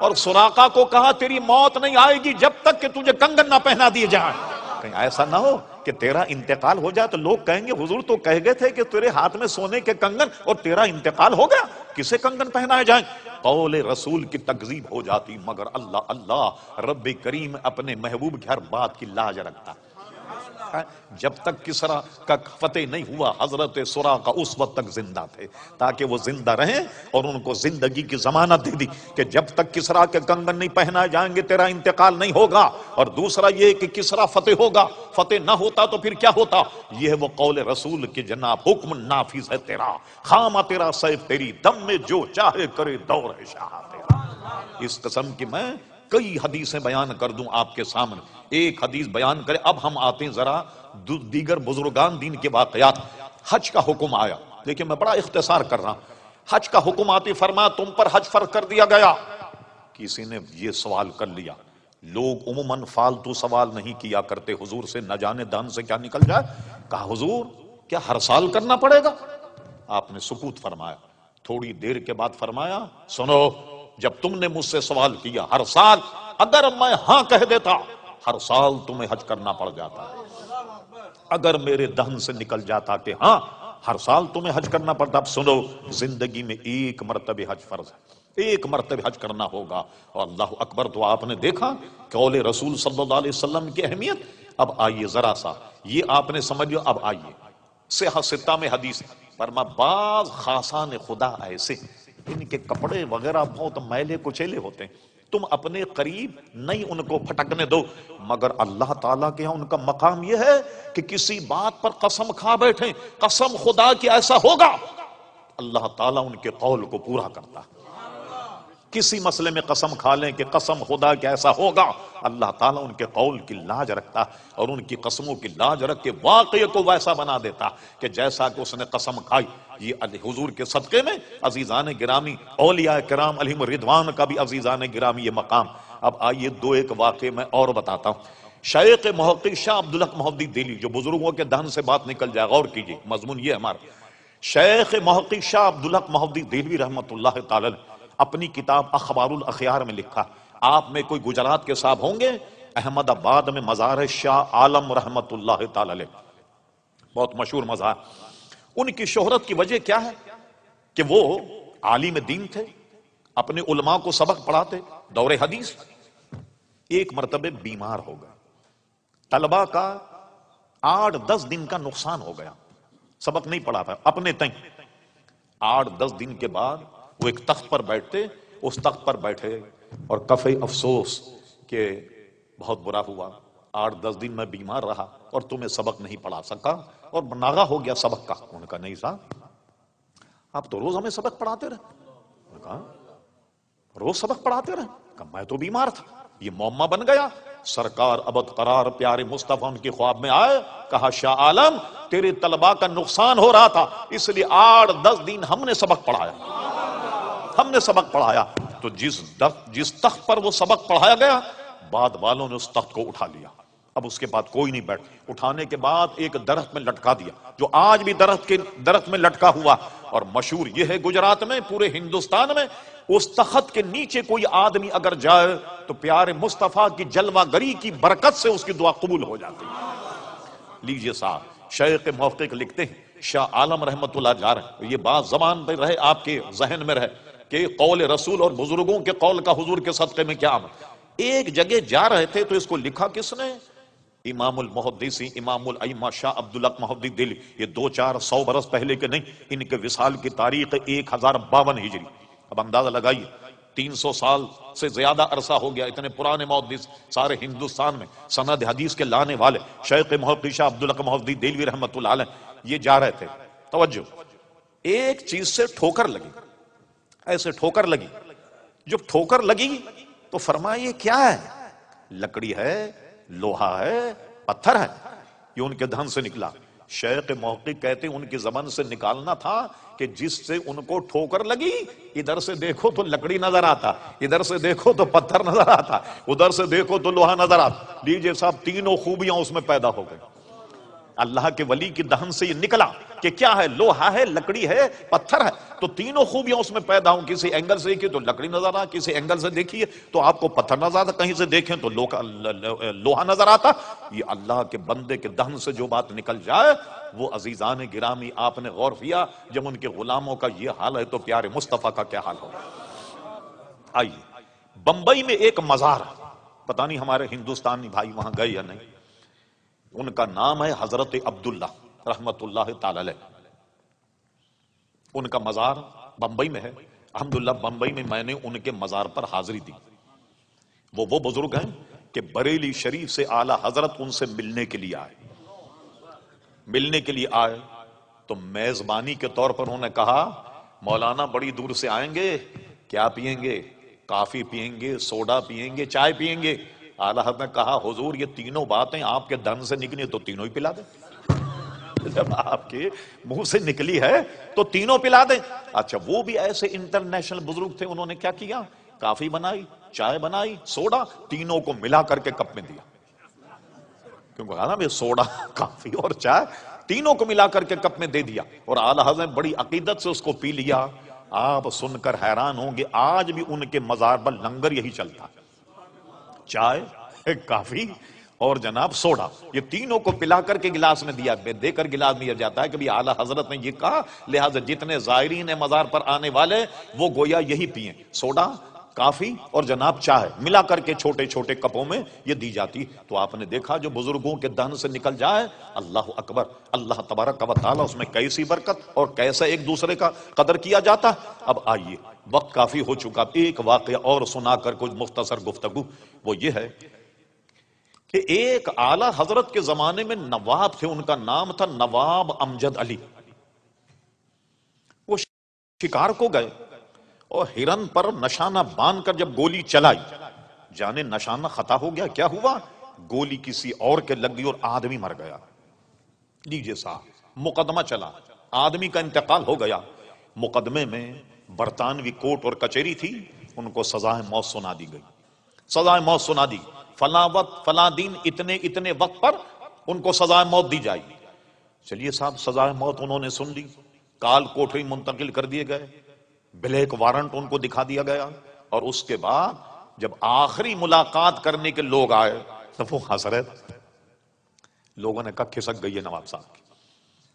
A: اور سراقہ کو کہا تیری موت نہیں آئے گی جب تک کہ تجھے کنگن نہ پہنا دیے جائیں. کہیں ایسا نہ ہو کہ تیرا انتقال ہو جائے تو لوگ کہیں گے حضور تو کہہ گئے تھے کہ تیرے ہاتھ میں سونے کے کنگن اور تیرا انتقال ہو گیا, کسے کنگن پہنائے جائیں. قول رسول کی تکذیب ہو جاتی, مگر اللہ اللہ رب کریم اپنے محبوب کی ہر بات کی لاج رکھتا. جب تک کسرا کا فتح نہیں ہوا حضرت سراقہ اس وقت تک زندہ تھے تاکہ وہ زندہ رہیں, اور ان کو زندگی کی ضمانت دے دی کہ جب تک کسرا کے کنگن نہیں پہنائے جائیں گے تیرا انتقال نہیں ہوگا. اور دوسرا یہ کہ کسرا فتح ہوگا, فتح نہ ہوتا تو پھر کیا ہوتا. یہ ہے وہ قول رسول کی جناب حکم نافذ ہے تیرا, خامہ تیرا سیف تیری دم میں جو چاہے کرے دور ہے شاہ تیرا. اس قسم کی میں کئی حدیثیں بیان کر دوں آپ کے سامنے, ایک حدیث بیان کرے. اب ہم آتے ہیں ذرا دیگر بزرگان دین کے واقعات. حج کا حکم آیا, دیکھیں میں بڑا اختصار کر رہا ہوں. حج کا حکم آتی فرمایا تم پر حج فرض کر دیا گیا. کسی نے یہ سوال کر لیا, لوگ عموماً فالتو سوال نہیں کیا کرتے حضور سے, نہ جانے دہن سے کیا نکل جائے. کہا حضور کیا ہر سال کرنا پڑے گا؟ آپ نے سکوت فرمایا. تھوڑی دیر کے بعد فرمایا سنو, جب تم نے مجھ سے سوال کیا ہر سال, اگر میں ہاں کہہ دیتا ہر سال تمہیں حج کرنا پڑ جاتا. اگر میرے دہن سے نکل جاتا کہ ہاں ہر سال تمہیں حج کرنا پڑتا. اب سنو, زندگی میں ایک مرتبہ حج فرض ہے, ایک مرتبہ حج کرنا ہوگا. اور اللہ اکبر, تو آپ نے دیکھا قول رسول صلی اللہ علیہ وسلم کی اہمیت. اب آئیے ذرا سا یہ آپ نے سمجھ لیا. اب آئیے صحیح ستہ میں حدیث فرما بعض خاصان خدا ایسے ان کے کپڑے وغیرہ بہت میلے کچیلے ہوتے ہیں, تم اپنے قریب نہیں ان کو پھٹکنے دو, مگر اللہ تعالیٰ کے ہاں ان کا مقام یہ ہے کہ کسی بات پر قسم کھا بیٹھیں, قسم خدا کی ایسا ہوگا, اللہ تعالیٰ ان کے قول کو پورا کرتا. کسی مسئلے میں قسم کھا لیں کہ قسم خدا کہ ایسا ہوگا, اللہ تعالیٰ ان کے قول کی لاج رکھتا اور ان کی قسموں کی لاج رکھ کے واقعے کو ویسا بنا دیتا کہ جیسا کہ اس نے قسم کھائی. یہ حضور کے صدقے میں عزیزان گرامی, اولیاء کرام علیہم رضوان کا بھی عزیزان گرامی یہ مقام. اب آئیے دو ایک واقعے میں اور بتاتا ہوں. شیخ محقق شاہ عبدالحق محدثی دہلوی, جو بزرگوں کے دہن سے بات نکل جائے, غور کیجیے مضمون یہ ہمارا. شیخ محقق شاہ عبدالحق محدثی دہلوی رحمۃ اللہ تعالی اپنی کتاب اخبار الاخیار میں لکھا. آپ میں کوئی گجرات کے صاحب ہوں گے, احمد آباد میں مزار شاہ عالم رحمۃ اللہ تعالی علیہ, بہت مشہور مزار. ان کی شہرت کی وجہ کیا ہے کہ وہ عالم دین تھے, اپنے علماء کو سبق پڑھاتے, دور حدیث. ایک مرتبہ بیمار ہو گئے, طلبہ کا 8-10 دن کا نقصان ہو گیا, سبق نہیں پڑھا پایا اپنے تئیں. 8-10 دن کے بعد وہ ایک تخت پر بیٹھتے, اس تخت پر بیٹھے اور کفے افسوس کہ بہت برا ہوا, 8-10 دن میں بیمار رہا اور تمہیں سبق نہیں پڑھا سکا اور ناغہ ہو گیا سبق کا. انہوں نے کہا نہیں صاحب آپ تو روز ہمیں سبق پڑھاتے رہے. انہوں نے کہا روز سبق پڑھاتے رہے. کہا میں تو بیمار تھا, یہ معمہ بن گیا. سرکار ابد قرار پیارے مصطفیٰ ان کے خواب میں آئے, کہا شاہ عالم تیرے طلباء کا نقصان ہو رہا تھا اس لیے 8-10 دن ہم نے سبق پڑھایا, ہم نے سبق پڑھایا. تو جس تخت پر وہ سبق پڑھایا گیا بعد والوں نے اس تخت کو اٹھا لیا. اب اس کے بعد کوئی نہیں بیٹھ, اٹھانے کے بعد ایک درخت میں لٹکا دیا, جو آج بھی درخت میں لٹکا ہوا. اور مشہور یہ ہے گجرات میں, پورے ہندوستان میں, اس تخت کے نیچے کوئی آدمی اگر جائے تو پیارے مصطفیٰ کی جلوہ گری کی برکت سے اس کی دعا قبول ہو جاتی. لیجئے صاحب, شیخ محقق لکھتے ہیں شاہ عالم رحمت اللہ جا رہے ہیں, یہ بات زبان پہ رہے آپ کے ذہن میں رہے کہ قول رسول اور بزرگوں کے قول کا حضور کے صدقے میں کیا عمل. ایک جگہ جا رہے تھے تو اس کو لکھا کس نے؟ امام المحدثین امام الائمہ شاہ عبدالحق محدثی دہلوی. یہ 200-400 برس پہلے کے نہیں, ان کے وصال کی تاریخ 1052 ہجری. اب اندازہ لگائیے 300 سال سے زیادہ عرصہ ہو گیا. اتنے پرانے محدث سارے ہندوستان میں سند حدیث کے لانے والے شیخ محقق شاہ عبدالحق محدثی دہلوی رحمۃ اللہ علیہ, یہ جا رہے تھے. توجہ, ایک چیز سے ٹھوکر لگی, ایسے ٹھوکر لگی. جب ٹھوکر لگی تو فرمایا یہ کیا ہے؟ لکڑی ہے, لوہا ہے, پتھر ہے. یہ ان کے دہن سے نکلا. شیخ محقق کہتے ہیں ان کی زبان سے نکالنا تھا کہ جس سے ان کو ٹھوکر لگی, ادھر سے دیکھو تو لکڑی نظر آتا, ادھر سے دیکھو تو پتھر نظر آتا, ادھر سے دیکھو تو لوہا نظر آتا. لیجئے صاحب تینوں خوبیاں اس میں پیدا ہو گئی. اللہ کے ولی کی دہن سے یہ نکلا کہ کیا ہے، لوہا ہے، لکڑی ہے، پتھر ہے، تو تینوں خوبیاں اس میں پیدا ہوں. کسی اینگل سے دیکھیے تو لکڑی نظر آ، کسی اینگل سے دیکھیے تو آپ کو پتھر نظر آتا، کہیں سے دیکھیں تو لوہا نظر آتا. یہ اللہ کے بندے کے دہن سے جو بات نکل جائے وہ عزیزان گرامی آپ نے غور کیا، جب ان کے غلاموں کا یہ حال ہے تو پیارے مصطفیٰ کا کیا حال ہوگا. آئیے بمبئی میں ایک مزار، پتہ نہیں ہمارے ہندوستانی بھائی وہاں گئے یا نہیں، ان کا نام ہے حضرت عبداللہ رحمت اللہ تعالی علیہ. ان کا مزار بمبئی میں ہے. الحمدللہ بمبئی میں میں نے ان کے مزار پر حاضری دی. وہ بزرگ ہیں کہ بریلی شریف سے اعلی حضرت ان سے ملنے کے لیے آئے تو میزبانی کے طور پر انہوں نے کہا مولانا بڑی دور سے آئیں گے، کیا پیئیں گے؟ کافی پیئیں گے، سوڈا پیئیں گے، چائے پیئیں گے؟ اعلی حضرت نے کہا حضور یہ تینوں باتیں آپ کے دہن سے نکلی تو تینوں ہی پلا دیں. جب آپ کے منہ سے نکلی ہے تو تینوں پلا دیں. اچھا وہ بھی ایسے انٹرنیشنل بزرگ تھے، انہوں نے کیا کیا، کافی بنائی، چائے بنائی، سوڈا، تینوں کو ملا کر کے کپ میں دیا. کیونکہ کہا نا سوڈا، کافی اور چائے تینوں کو ملا کر کے کپ میں دے دیا. اور اعلی حضرت نے بڑی عقیدت سے اس کو پی لیا. آپ سن کر حیران ہوں گے آج بھی ان کے مزار پر لنگر یہی چلتا ہے، چائے، کافی اور جناب سوڈا، یہ تینوں کو پلا کر کے گلاس میں دے کر گلاس میں جاتا ہے کہ اعلی حضرت نے یہ کہا لہذا جتنے زائرین مزار پر آنے والے وہ گویا یہی پئیں، سوڈا، کافی اور جناب چائے ملا کر کے چھوٹے چھوٹے کپوں میں یہ دی جاتی. تو آپ نے دیکھا جو بزرگوں کے دہن سے نکل جائے، اللہ اکبر، اللہ تبارک و تعالی اس میں کیسی برکت اور کیسا ایک دوسرے کا قدر کیا جاتا. اب آئیے وقت کافی ہو چکا، ایک واقعہ اور سنا کر کچھ مختصر گفتگو. وہ یہ ہے کہ ایک اعلی حضرت کے زمانے میں نواب تھے، ان کا نام تھا نواب امجد علی. وہ شکار کو گئے اور ہرن پر نشانہ باندھ کر جب گولی چلائی، جانے نشانہ خطا ہو گیا، کیا ہوا، گولی کسی اور کے لگ گئی اور آدمی مر گیا. لیجئے صاحب مقدمہ چلا، آدمی کا انتقال ہو گیا. مقدمے میں برطانوی کوٹ اور کچہری تھی، ان کو سزائے موت سنا دی گئی. سزائے موت سنا دی، فلاں وقت فلاں دن اتنے وقت پر ان کو سزائے موت دی جائے گی. چلیے صاحب سزائے موت انہوں نے سن لی، کال کوٹری منتقل کر دیے گئے، بلیک وارنٹ ان کو دکھا دیا گیا. اور اس کے بعد جب آخری ملاقات کرنے کے لوگ آئے تو وہ حضرت، لوگوں نے کہا کھسک گئی ہے نواب صاحب کی.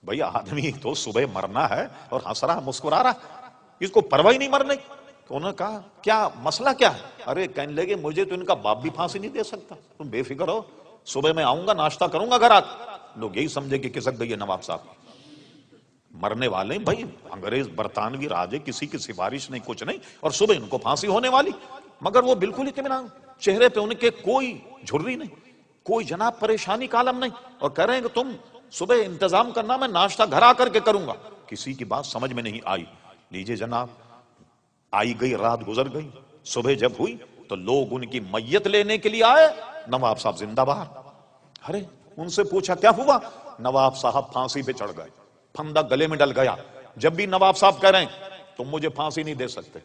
A: بھئی آدمی تو صبح مرنا ہے اور ہنس رہا مسکرا رہا، اس کو پرواہ ہی نہیں مرنے. تو انہوں نے کہا کیا مسئلہ کیا ہے؟ ارے کہنے لگے مجھے تو ان کا باپ بھی پھانسی نہیں دے سکتا، تم بے فکر ہو، صبح میں آؤں گا ناشتہ کروں گا گھر آ. لوگ یہی سمجھے کہ کھسک گئی ہے نواب صاحب. مرنے والے بھائی انگریز برطانوی راجے، کسی کی سفارش نہیں، کچھ نہیں، اور صبح ان کو پھانسی ہونے والی. مگر وہ بالکل اطمینان، چہرے پہ ان کے کوئی جھرری نہیں، کوئی جناب پریشانی کا عالم نہیں، اور کہہ رہے ہیں کہ تم صبح انتظام کرنا، میں ناشتہ گھر آ کر کے کروں گا. کسی کی بات سمجھ میں نہیں آئی. لیجئے جناب، آئی گئی رات گزر گئی، صبح جب ہوئی تو لوگ ان کی میت لینے کے لیے آئے. نواب صاحب زندہ باہر. ارے ان سے پوچھا کیا ہوا؟ نواب صاحب پھانسی پہ چڑھ گئے، پھندا گلے میں ڈل گیا. جب بھی نواب صاحب کہہ رہے ہیں تم مجھے پھانسی نہیں دے سکتے،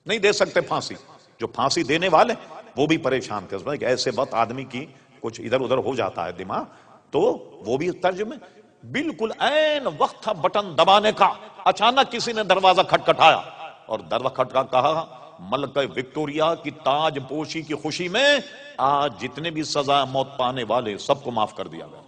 A: نہیں دے سکتے پھانسی. جو پھانسی دینے والے وہ بھی پریشان تھے، ایسے وقت آدمی کی کچھ ادھر ادھر ہو جاتا ہے دماغ، تو وہ بھی ترجمے. بالکل عین وقت تھا بٹن دبانے کا، اچانک کسی نے دروازہ کھٹکھٹایا اور دروازہ کھٹکھٹا کہا ملکہ وکٹوریا کی تاج پوشی کی خوشی میں آج جتنے بھی سزا موت پانے والے سب کو معاف کر دیا گیا،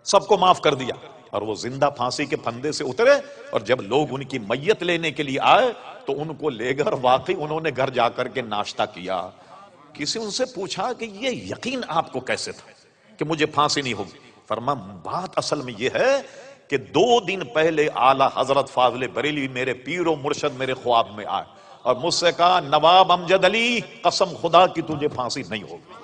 A: سب کو معاف کر دیا. اور وہ زندہ پھانسی کے پھندے سے اترے، اور جب لوگ ان کی میت لینے کے لیے آئے تو ان کو لے گئے، واقعی انہوں نے گھر جا کر کے ناشتہ کیا. کسی ان سے پوچھا کہ یہ یقین آپ کو کیسے تھا کہ مجھے پھانسی نہیں ہوگی؟ فرمایا بات اصل میں یہ ہے کہ 2 دن پہلے اعلی حضرت فاضل بریلوی میرے پیر و مرشد میرے خواب میں آئے اور مجھ سے کہا نواب امجد علی قسم خدا کی تجھے پھانسی نہیں ہوگی،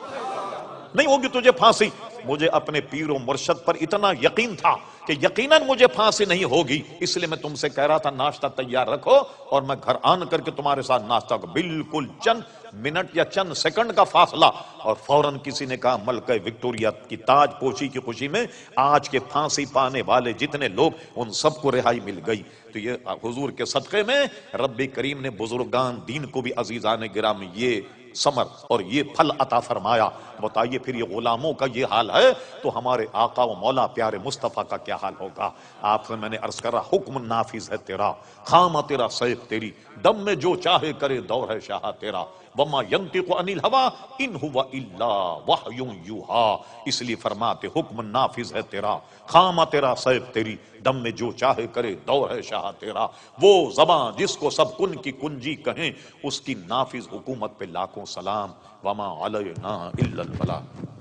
A: نہیں ہوگی تجھے پھانسی. مجھے اپنے پیر و مرشد پر اتنا یقین تھا کہ یقیناً مجھے پھانسی نہیں ہوگی، اس لیے میں تم سے کہہ رہا تھا ناشتہ تیار رکھو اور میں گھر آن کر کے تمہارے ساتھ ناشتہ کو. بالکل چند منٹ یا چند سیکنڈ کا فاصلہ، اور فوراً کسی نے کہا ملکہ وکٹوریا کی تاج پوشی کی خوشی میں آج کے پھانسی پانے والے جتنے لوگ ان سب کو رہائی مل گئی۔ تو یہ حضور کے صدقے میں رب کریم نے بزرگان دین کو بھی عزیزان گرامی یہ ثمر اور یہ پھل عطا فرمایا۔ بتائیے پھر یہ غلاموں کا یہ حال ہے تو ہمارے آقا و مولا پیارے مصطفیٰ کا کیا حال ہوگا؟ آپ سے میں نے عرض کر رہا، حکم نافذ ہے تیرا، خامہ تیرا سیف تیری، دم میں جو چاہے کرے دور ہے شاہ تیرا، وما ينطق عن الهوى ان هو الا وحی یوحی۔ اس لیے فرماتے حکم نافذ ہے تیرا، خامہ تیرا سیف تیری، دم میں جو چاہے کرے دور ہے شاہ تیرا۔ وہ زبان جس کو سب کن کی کنجی کہیں، اس کی نافذ حکومت پہ لاکھوں سلام، وما علینا الا البلاغ۔